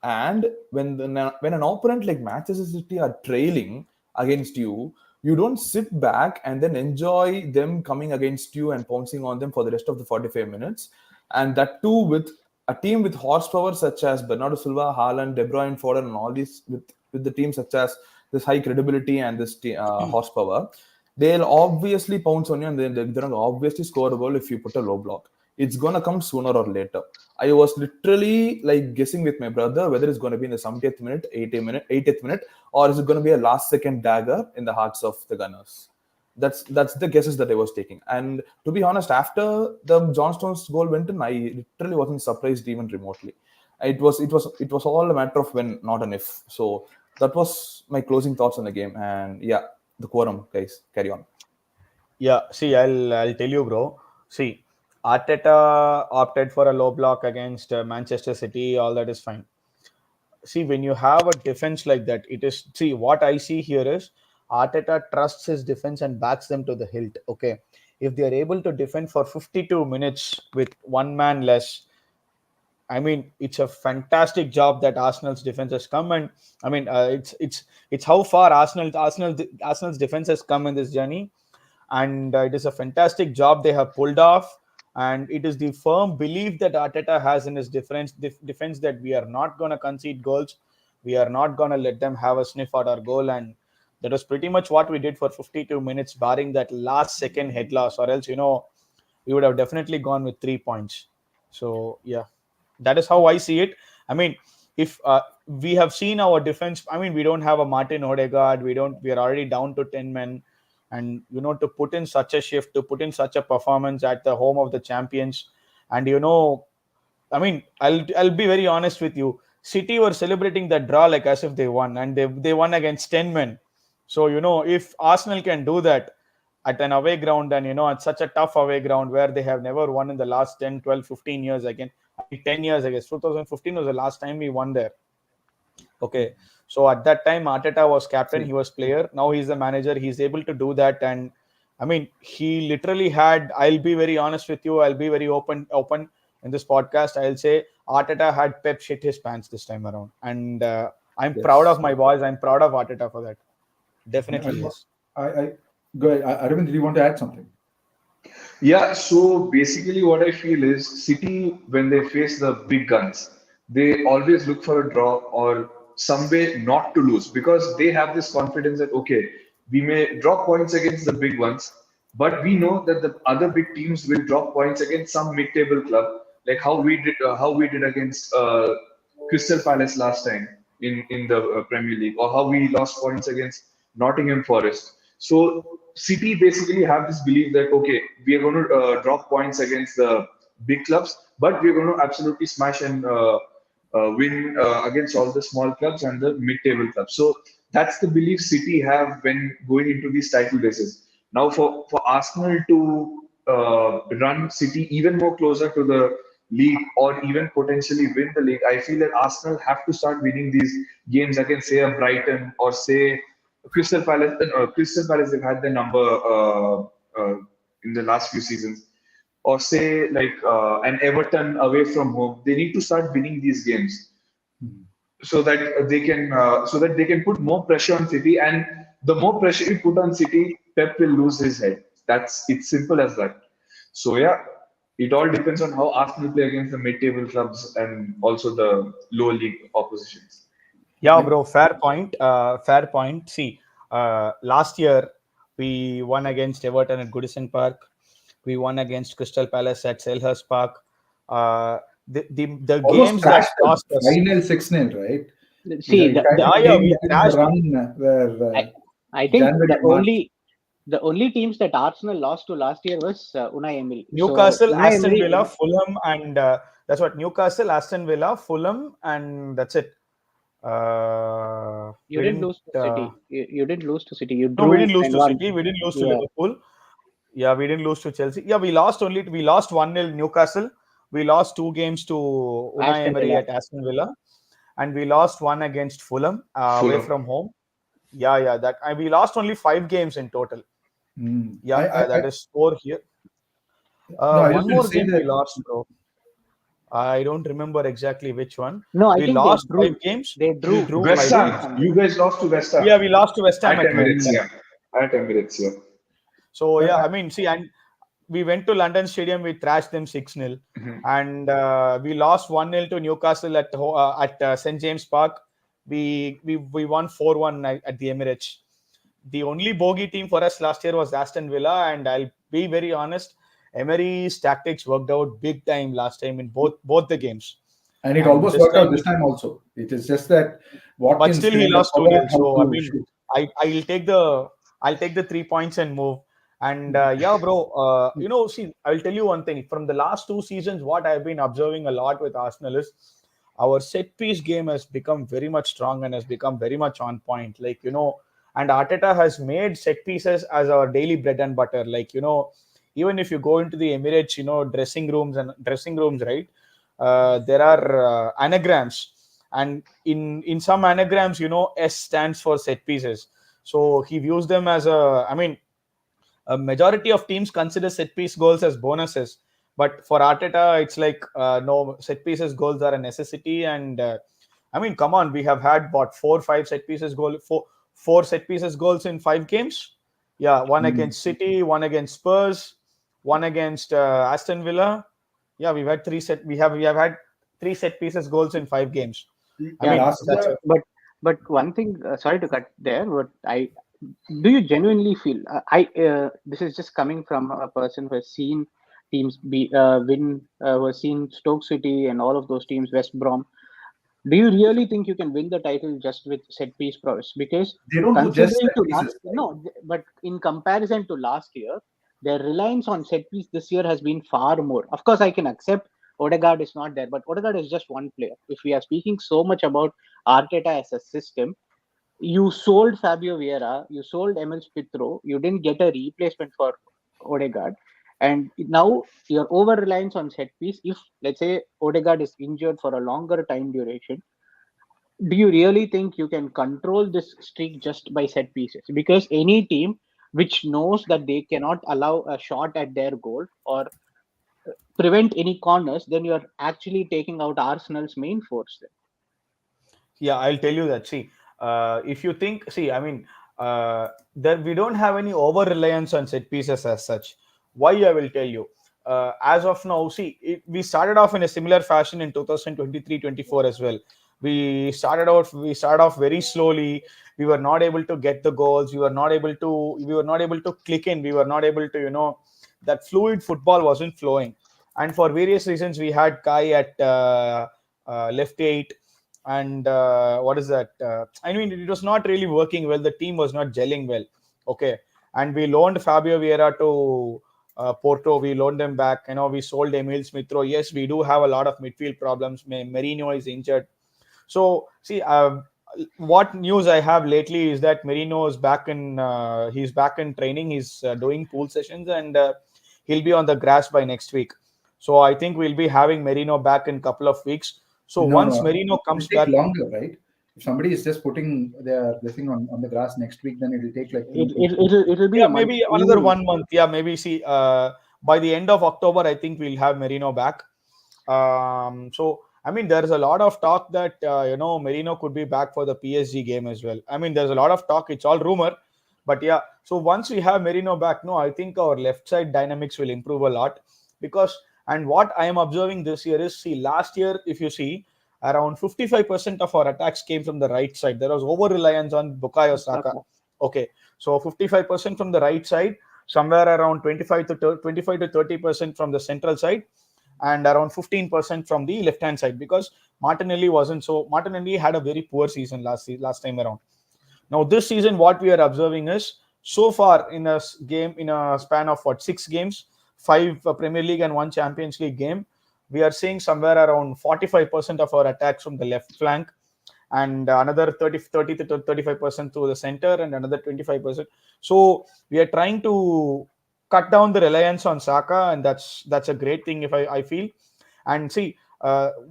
Speaker 1: And when an opponent like Manchester City are trailing against you, you don't sit back and then enjoy them coming against you and pouncing on them for the rest of the 45 minutes. And that too with a team with horsepower such as Bernardo Silva, Haaland, De Bruyne, Foden, and all these with the team such as this high credibility and this horsepower. They'll obviously pounce on you, and they're going to obviously score a goal if you put a low block. It's going to come sooner or later. I was literally like guessing with my brother whether it's going to be in the 70th minute, 80th minute, or is it going to be a last second dagger in the hearts of the Gunners. That's the guesses that I was taking. And to be honest, after the John Stones goal went in, I literally wasn't surprised even remotely. It was all a matter of when, not an if. So that was my closing thoughts on the game. And yeah, the quorum, guys, carry on.
Speaker 3: Yeah, see, I'll tell you, bro. See, Arteta opted for a low block against Manchester City. All that is fine. See, when you have a defense like that, it is, see, what I see here is Arteta trusts his defense and backs them to the hilt. Okay, if they are able to defend for 52 minutes with one man less, I mean, it's a fantastic job that Arsenal's defense has come, and I mean, it's how far Arsenal's defense has come in this journey, and it is a fantastic job they have pulled off. And it is the firm belief that Arteta has in his defense that we are not going to concede goals, we are not going to let them have a sniff at our goal, and that was pretty much what we did for 52 minutes, barring that last second head loss, or else we would have definitely gone with 3 points. So yeah. That is how I see it. I mean, if we have seen our defense, I mean, we don't have a Martin Odegaard. We are already down to 10 men. And, to put in such a shift, to put in such a performance at the home of the champions. And, I mean, I'll be very honest with you. City were celebrating that draw like as if they won. And they won against 10 men. So, if Arsenal can do that at an away ground and, at such a tough away ground where they have never won in the last 10, 12, 15 years again. 10 years, I guess. 2015 was the last time we won there. Okay. So at that time, Arteta was captain. He was player. Now he's the manager. He's able to do that. And I mean, he literally had, I'll be very honest with you. I'll be very open in this podcast. I'll say Arteta had Pep shit his pants this time around. And I'm proud of my boys. I'm proud of Arteta for that. Definitely. Yes.
Speaker 2: I go ahead. Aravind, do you want to add something?
Speaker 4: Yeah, so basically what I feel is City, when they face the big guns, they always look for a draw or some way not to lose, because they have this confidence that, okay, we may drop points against the big ones, but we know that the other big teams will drop points against some mid-table club like how we did against Crystal Palace last time in the Premier League, or how we lost points against Nottingham Forest. So City basically have this belief that okay, we are going to drop points against the big clubs, but we're going to absolutely smash and win against all the small clubs and the mid-table clubs. So that's the belief City have when going into these title races. Now, for Arsenal to run City even more closer to the league, or even potentially win the league, I feel that Arsenal have to start winning these games against, say, a Brighton or say Crystal Palace. Crystal Palace, they've had their number in the last few seasons, or say like an Everton away from home. They need to start winning these games so that they can put more pressure on City. And the more pressure you put on City, Pep will lose his head. It's simple as that. So yeah, it all depends on how Arsenal play against the mid-table clubs and also the lower league oppositions.
Speaker 3: Yeah, bro, fair point. Fair point. See, last year we won against Everton at Goodison Park. We won against Crystal Palace at Selhurst Park. The
Speaker 2: Almost
Speaker 3: games that
Speaker 2: crashed them.
Speaker 3: cost us.
Speaker 2: Final 6-0, right?
Speaker 5: See,
Speaker 2: It kind of
Speaker 3: yeah,
Speaker 2: came
Speaker 3: we
Speaker 2: in
Speaker 3: crashed.
Speaker 2: the run where
Speaker 5: I think
Speaker 2: January,
Speaker 5: the only teams that Arsenal lost to last year was Unai Emery.
Speaker 3: Newcastle,
Speaker 5: Unai
Speaker 3: Aston
Speaker 5: Emery,
Speaker 3: Villa, Fulham, and that's what Newcastle, Aston Villa, Fulham, and that's it.
Speaker 5: you
Speaker 3: We
Speaker 5: didn't
Speaker 3: didn't.
Speaker 5: lose to City. You didn't lose to City. You
Speaker 3: No, we
Speaker 5: drew
Speaker 3: didn't lose
Speaker 5: and
Speaker 3: to
Speaker 5: won.
Speaker 3: City. We didn't lose to
Speaker 5: Yeah.
Speaker 3: Liverpool. Yeah, we didn't lose to Chelsea. Yeah, we lost 1-0 Newcastle. We lost 2 games to Unai
Speaker 5: Aston
Speaker 3: Emery
Speaker 5: Villa.
Speaker 3: at Aston Villa, and we lost 1 against Fulham away
Speaker 4: Fulham.
Speaker 3: from home. Yeah, that and we lost only 5 games in total. Yeah, that is score here.
Speaker 2: No, I just
Speaker 3: One
Speaker 2: want to
Speaker 3: more
Speaker 2: say
Speaker 3: game we
Speaker 2: that
Speaker 3: lost, bro. I don't remember exactly which one.
Speaker 5: No, I
Speaker 3: We
Speaker 5: think
Speaker 3: lost
Speaker 5: they drew.
Speaker 3: 5 games.
Speaker 5: They
Speaker 3: We
Speaker 5: drew.
Speaker 3: drew
Speaker 4: West
Speaker 3: 5
Speaker 4: Ham,
Speaker 3: games.
Speaker 4: you guys lost to West Ham
Speaker 3: Yeah, we lost to West Ham
Speaker 4: at
Speaker 3: at home.
Speaker 4: Emirates. Yeah, at Emirates. Yeah.
Speaker 3: So yeah, I mean, see, and we went to London Stadium. We thrashed them 6-0, and we lost 1-0 to Newcastle at St James Park. We won 4-1 at the Emirates. The only bogey team for us last year was Aston Villa, and I'll be very honest, Emery's tactics worked out big time last time in both the games.
Speaker 2: and it
Speaker 3: And
Speaker 2: almost
Speaker 3: this
Speaker 2: worked out
Speaker 3: time,
Speaker 2: this time also. It is just that
Speaker 3: but
Speaker 2: Watkins
Speaker 3: still he
Speaker 2: kind of
Speaker 3: lost
Speaker 2: forgot
Speaker 3: 2-0.
Speaker 2: how
Speaker 3: So I
Speaker 2: to
Speaker 3: mean,
Speaker 2: shoot.
Speaker 3: I'll take the 3 points and move. And yeah, bro, see, I'll tell you one thing. From the last 2 seasons, what I've been observing a lot with Arsenal is our set piece game has become very much strong and has become very much on point. Like, and Arteta has made set pieces as our daily bread and butter. Like, even if you go into the Emirates, dressing rooms, right? There are anagrams, and in some anagrams, S stands for set pieces. So he views them as a majority of teams consider set piece goals as bonuses, but for Arteta, it's like no, set pieces goals are a necessity. And come on, we have had what 4-5 four set pieces goals in 5 games. Yeah, one against City, one against Spurs, one against Aston Villa. Yeah, we have had 3 set pieces goals in 5 games.
Speaker 2: Last
Speaker 3: That's
Speaker 2: year,
Speaker 3: it.
Speaker 5: But one thing, sorry to cut there, but do you genuinely feel? This is just coming from a person who has seen teams win, who has seen Stoke City and all of those teams, West Brom. Do you really think you can win the title just with set piece prowess? Because
Speaker 2: they don't do just
Speaker 5: considering
Speaker 2: set
Speaker 5: to
Speaker 2: pieces.
Speaker 5: no, but in comparison to last year, their reliance on set piece this year has been far more. Of course, I can accept Odegaard is not there, but Odegaard is just one player. If we are speaking so much about Arteta as a system, you sold Fabio Vieira, you sold Emil Smith-Rowe, you didn't get a replacement for Odegaard, and now your over reliance on set piece. If let's say Odegaard is injured for a longer time duration, do you really think you can control this streak just by set pieces? Because any team which knows that they cannot allow a shot at their goal or prevent any corners, then you are actually taking out Arsenal's main force there.
Speaker 3: Yeah, I'll tell you that. See, if you think, that we don't have any over reliance on set pieces as such. Why, I will tell you. As of now, we started off in a similar fashion in 2023-24 as well. We started off very slowly. We were not able to get the goals. We were not able to click in. We were not able to, that fluid football wasn't flowing. And for various reasons, we had Kai at left 8. And what is that? I mean, it was not really working well. The team was not gelling well. Okay. And we loaned Fabio Vieira to Porto. We loaned them back. We sold Emil Smith-Rowe. Yes, we do have a lot of midfield problems. Merino is injured. So, see, what news I have lately is that Merino is back he's back in training. He's doing pool sessions, and he'll be on the grass by next week. So I think we'll be having Merino back in a couple of weeks. So once Merino comes
Speaker 2: it'll take
Speaker 3: back,
Speaker 2: longer, right? If somebody is just putting the thing on the grass next week, then it'll take like
Speaker 5: it'll be a month.
Speaker 3: maybe another 1 month. Yeah, maybe see by the end of October, I think we'll have Merino back. So I mean, there's a lot of talk that Merino could be back for the PSG game as well. I mean, there's a lot of talk. It's all rumor, but yeah. So once we have Merino back, no, I think our left side dynamics will improve a lot because. And what I am observing this year is, see, last year, if you see, around 55% of our attacks came from the right side. There was over-reliance on Bukayo Saka. Okay, so 55% from the right side, somewhere around 25 to 30% from the central side, and around 15% from the left-hand side, because Martinelli had a very poor season last time around. Now, this season, what we are observing is, so far in a span of 6 games, 5 Premier League and 1 Champions League game, we are seeing somewhere around 45% of our attacks from the left flank, and another 30 to 35% to the center, and another 25%. So we are trying to cut down the reliance on Saka, and that's a great thing, if I feel. And see,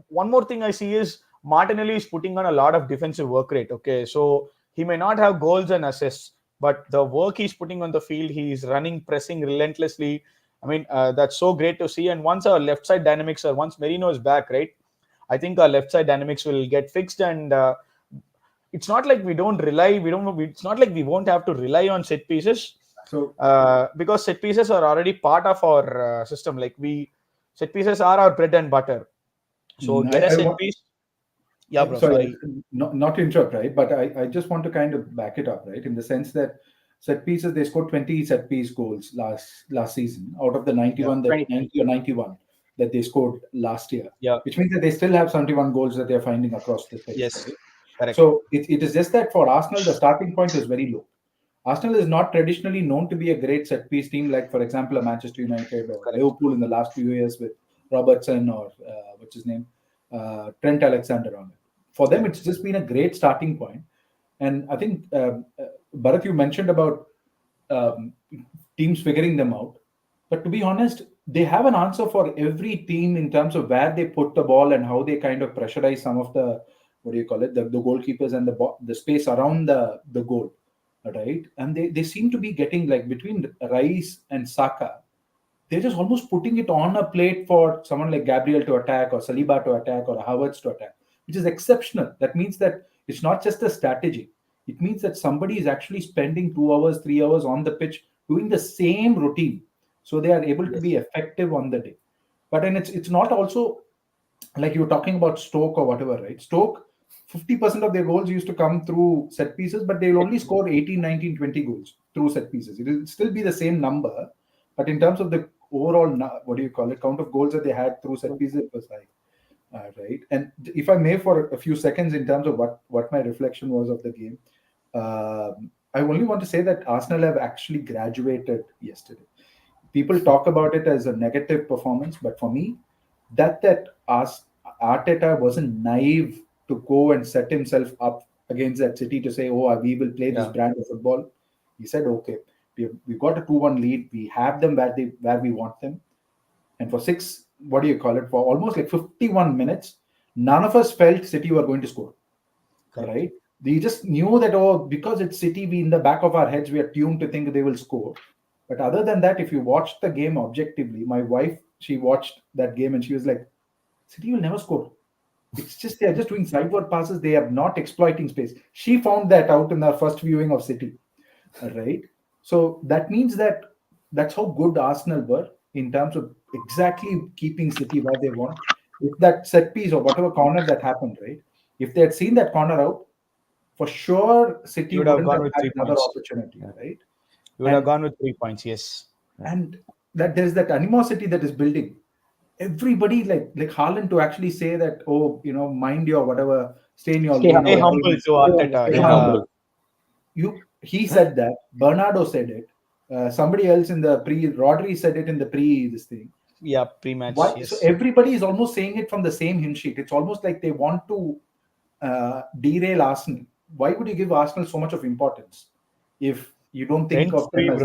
Speaker 3: one more thing I see is Martinelli is putting on a lot of defensive work rate. Okay, so he may not have goals and assists, but the work he's putting on the field, he's running, pressing relentlessly. I mean, that's so great to see. And once our left side dynamics once Merino is back, right, I think our left side dynamics will get fixed. And it's not like it's not like we won't have to rely on set pieces. So, because set pieces are already part of our system. Like set pieces are our bread and butter. So get a set piece. Yeah, bro. Sorry.
Speaker 2: Not to interrupt, right? But I just want to kind of back it up, right? In the sense that set pieces, they scored 20 set piece goals last season out of the 91 90 or 91 that they scored last year.
Speaker 3: Yeah.
Speaker 2: Which means that they still have 71 goals that they're finding across the pitch.
Speaker 3: Yes.
Speaker 2: Right?
Speaker 3: Correct.
Speaker 2: So it is just that for Arsenal, the starting point is very low. Arsenal is not traditionally known to be a great set piece team, like, for example, a Manchester United or Liverpool in the last few years with Robertson or what's his name, Trent Alexander-Arnold. For them, it's just been a great starting point. And I think, Bharat, you mentioned about teams figuring them out. But to be honest, they have an answer for every team in terms of where they put the ball and how they kind of pressurize some of the, the goalkeepers and the space around the goal. Right? And they seem to be getting, like, between Rice and Saka, they're just almost putting it on a plate for someone like Gabriel to attack, or Saliba to attack, or Havertz to attack, which is exceptional. That means that it's not just a strategy. It means that somebody is actually spending 2 hours, 3 hours on the pitch doing the same routine. So they are able to be effective on the day. But then it's not also like you were talking about Stoke or whatever, right? Stoke, 50% of their goals used to come through set pieces, but they'll only score 18, 19, 20 goals through set pieces. It will still be the same number, but in terms of the overall, count of goals that they had through set pieces, it was high. Right. And if I may, for a few seconds, in terms of what my reflection was of the game, I only want to say that Arsenal have actually graduated yesterday. People talk about it as a negative performance, but for me, that Arteta wasn't naive to go and set himself up against that City to say, oh, we will play this brand of football. He said, okay, we've got a 2-1 lead. We have them where we want them. And for for almost like 51 minutes, none of us felt City were going to score. Correct. Right? We just knew that, because it's City, in the back of our heads, we are tuned to think they will score. But other than that, if you watch the game objectively, my wife, she watched that game and she was like, City will never score. It's just they're just doing sideward passes. They are not exploiting space. She found that out in our first viewing of City. Right? So that means that's how good Arsenal were in terms of exactly keeping City where they want. If that set piece or whatever corner that happened, right? If they had seen that corner out, for sure City would have gone with another opportunity, right?
Speaker 3: You would have gone with 3 points, yes.
Speaker 2: And that there's that animosity that is building. everybody like Haaland to actually say that, oh, mind your whatever, stay in your
Speaker 5: Stay
Speaker 2: lane.
Speaker 3: Stay
Speaker 2: Or
Speaker 3: humble to Arteta.
Speaker 2: stay
Speaker 3: Yeah.
Speaker 2: humble. He said that. Bernardo said it. Somebody else in the Rodri said it in the this thing.
Speaker 3: Yeah, pre-match.
Speaker 2: Why?
Speaker 3: Yes.
Speaker 2: So everybody is almost saying it from the same hymn sheet. It's almost like they want to derail Arsenal. Why would you give Arsenal so much of importance if you don't think of them as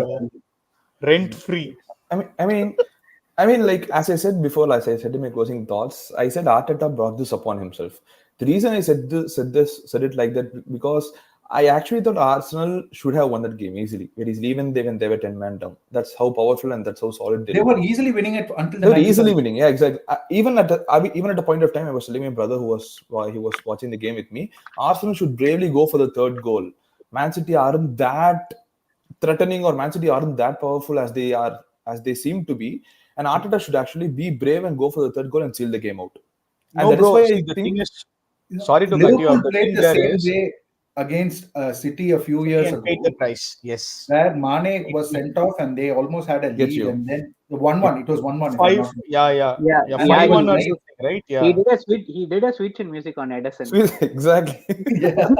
Speaker 3: rent free?
Speaker 1: I mean, like as I said before, as I said in my closing thoughts, I said Arteta brought this upon himself. The reason I said it like that because I actually thought Arsenal should have won that game easily. Even when they were 10-man down. That's how powerful and that's how solid
Speaker 2: they were easily winning it until
Speaker 1: they were easily winning. Yeah, exactly. Even at a point of time, I was telling my brother who was watching the game with me, Arsenal should bravely go for the third goal. Man City aren't that threatening, or Man City aren't that powerful as they seem to be. And Arteta should actually be brave and go for the third goal and seal the game out. And that is why I think.
Speaker 3: Sorry to cut you off.
Speaker 2: Liverpool played the same way against City a few years ago.
Speaker 3: Paid the price. Yes.
Speaker 2: Where Mane was sent off and they almost had a lead, and then 1-1. It was 1-1.
Speaker 3: 5. Yeah. 5-1 or something, right? Yeah.
Speaker 5: He did a switch in music on Edison.
Speaker 1: Exactly.
Speaker 2: Yeah.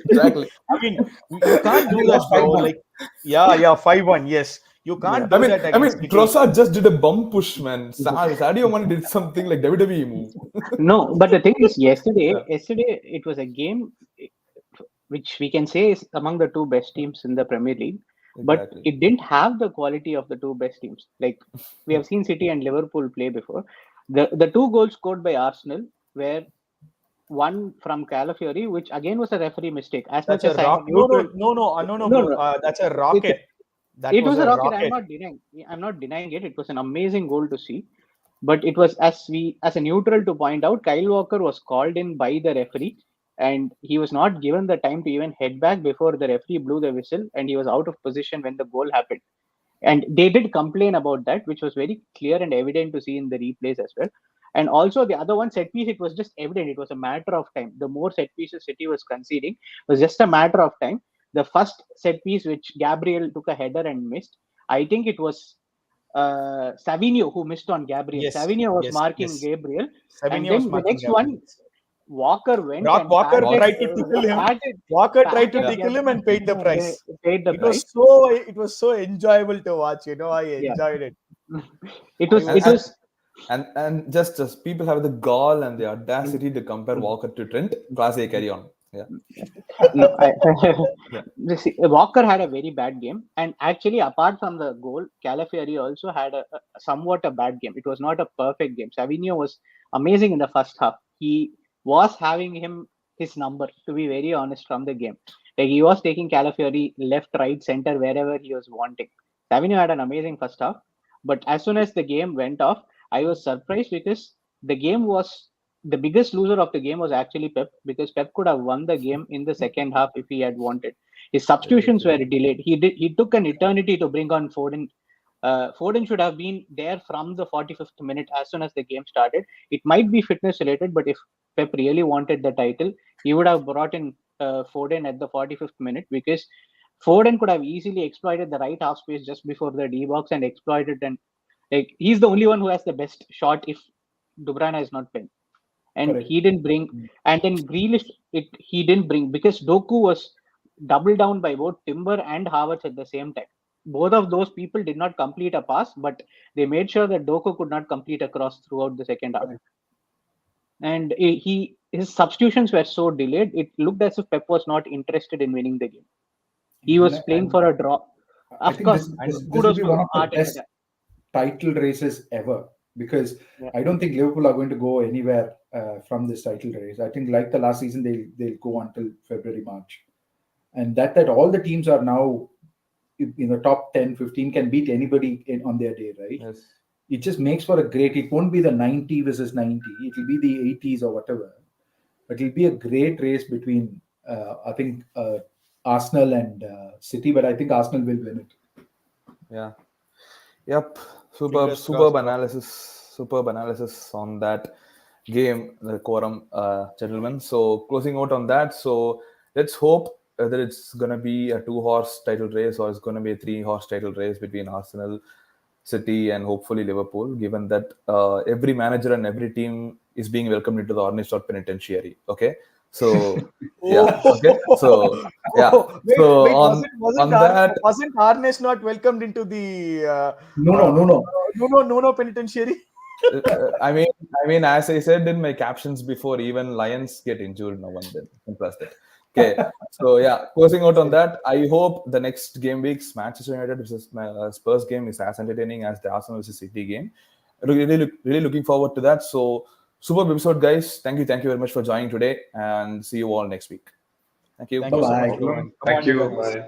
Speaker 1: Exactly.
Speaker 3: I mean, you can't do that, bro. Like, 5-1. Yes. You can't do that.
Speaker 1: I mean, Trossard just did a bum push, man. Sadio Mane did something like WWE move.
Speaker 5: No, but the thing is, yesterday it was a game which we can say is among the two best teams in the Premier League, but it didn't have the quality of the two best teams. Like we have seen City and Liverpool play before. The two goals scored by Arsenal were one from Calafiori, which again was a referee mistake. As
Speaker 3: that's
Speaker 5: much as
Speaker 3: no. That's a rocket.
Speaker 5: It was a rocket. I'm not denying it. It was an amazing goal to see. But it was as a neutral to point out, Kyle Walker was called in by the referee and he was not given the time to even head back before the referee blew the whistle, and he was out of position when the goal happened. And they did complain about that, which was very clear and evident to see in the replays as well. And also the other one, set piece, it was just evident. It was a matter of time. The more set pieces City was conceding, was just a matter of time. The first set piece, which Gabriel took a header and missed, I think it was Savinho who missed on Gabriel.
Speaker 3: Yes,
Speaker 5: Savinho was marking Gabriel.
Speaker 3: Savinho
Speaker 5: and then the next one, Walker went and
Speaker 3: Walker tried to tickle him. Walker tried to tickle him and paid the price. It was so enjoyable to watch. I enjoyed it.
Speaker 5: It was.
Speaker 1: And just people have the gall and the audacity to compare Walker to Trent. Classic, carry on. Yeah.
Speaker 5: No, Walker had a very bad game, and actually, apart from the goal, Calafiori also had a somewhat a bad game. It was not a perfect game. Savinho was amazing in the first half. He was having his number, to be very honest, from the game. Like he was taking Calafiori left, right, center, wherever he was wanting. Savinho had an amazing first half, but as soon as the game went off, I was surprised because the biggest loser of the game was actually Pep, because Pep could have won the game in the second half if he had wanted. His substitutions were delayed. He took an eternity to bring on Foden. Foden should have been there from the 45th minute as soon as the game started. It might be fitness related, but if Pep really wanted the title, he would have brought in Foden at the 45th minute, because Foden could have easily exploited the right half space just before the D box and exploited, and like he's the only one who has the best shot if De Bruyne is not playing. And
Speaker 2: Correct.
Speaker 5: He didn't bring, and then Grealish, he didn't bring, because Doku was doubled down by both Timber and Havertz at the same time. Both of those people did not complete a pass, but they made sure that Doku could not complete a cross throughout the second half. And his substitutions were so delayed, it looked as if Pep was not interested in winning the game. He was playing for a draw. Of course,
Speaker 2: this will be one of the best title races ever, because I don't think Liverpool are going to go anywhere from this title race. I think like the last season, they'll go until February, March. And that all the teams are now in the top 10, 15 can beat anybody on their day, right?
Speaker 1: Yes.
Speaker 2: It just makes for it won't be the 90 versus 90. It will be the 80s or whatever. But it'll be a great race between, I think, Arsenal and City. But I think Arsenal will win it.
Speaker 1: Yeah. Yep. Superb analysis on that game, the quorum, gentlemen. So closing out on that. So let's hope whether it's going to be a 2-horse title race or it's going to be a 3-horse title race between Arsenal, City and hopefully Liverpool, given that every manager and every team is being welcomed into the Orange Dot Penitentiary. Okay, so yeah, okay, so yeah,
Speaker 3: Wait,
Speaker 1: so
Speaker 3: wait,
Speaker 1: on that,
Speaker 3: wasn't Arnes not welcomed into the
Speaker 2: No.
Speaker 3: penitentiary?
Speaker 1: I mean, as I said in my captions before, even lions get injured now and then. Plus that. Okay, so yeah, closing out on that, I hope the next game week's Manchester United versus Spurs game is as entertaining as the Arsenal versus City game. Really looking forward to that. So, superb episode, guys. Thank you very much for joining today, and see you all next week. Thank you.
Speaker 3: Thank you so
Speaker 2: Bye-bye.
Speaker 3: much, everyone.
Speaker 4: Thank you. Bye.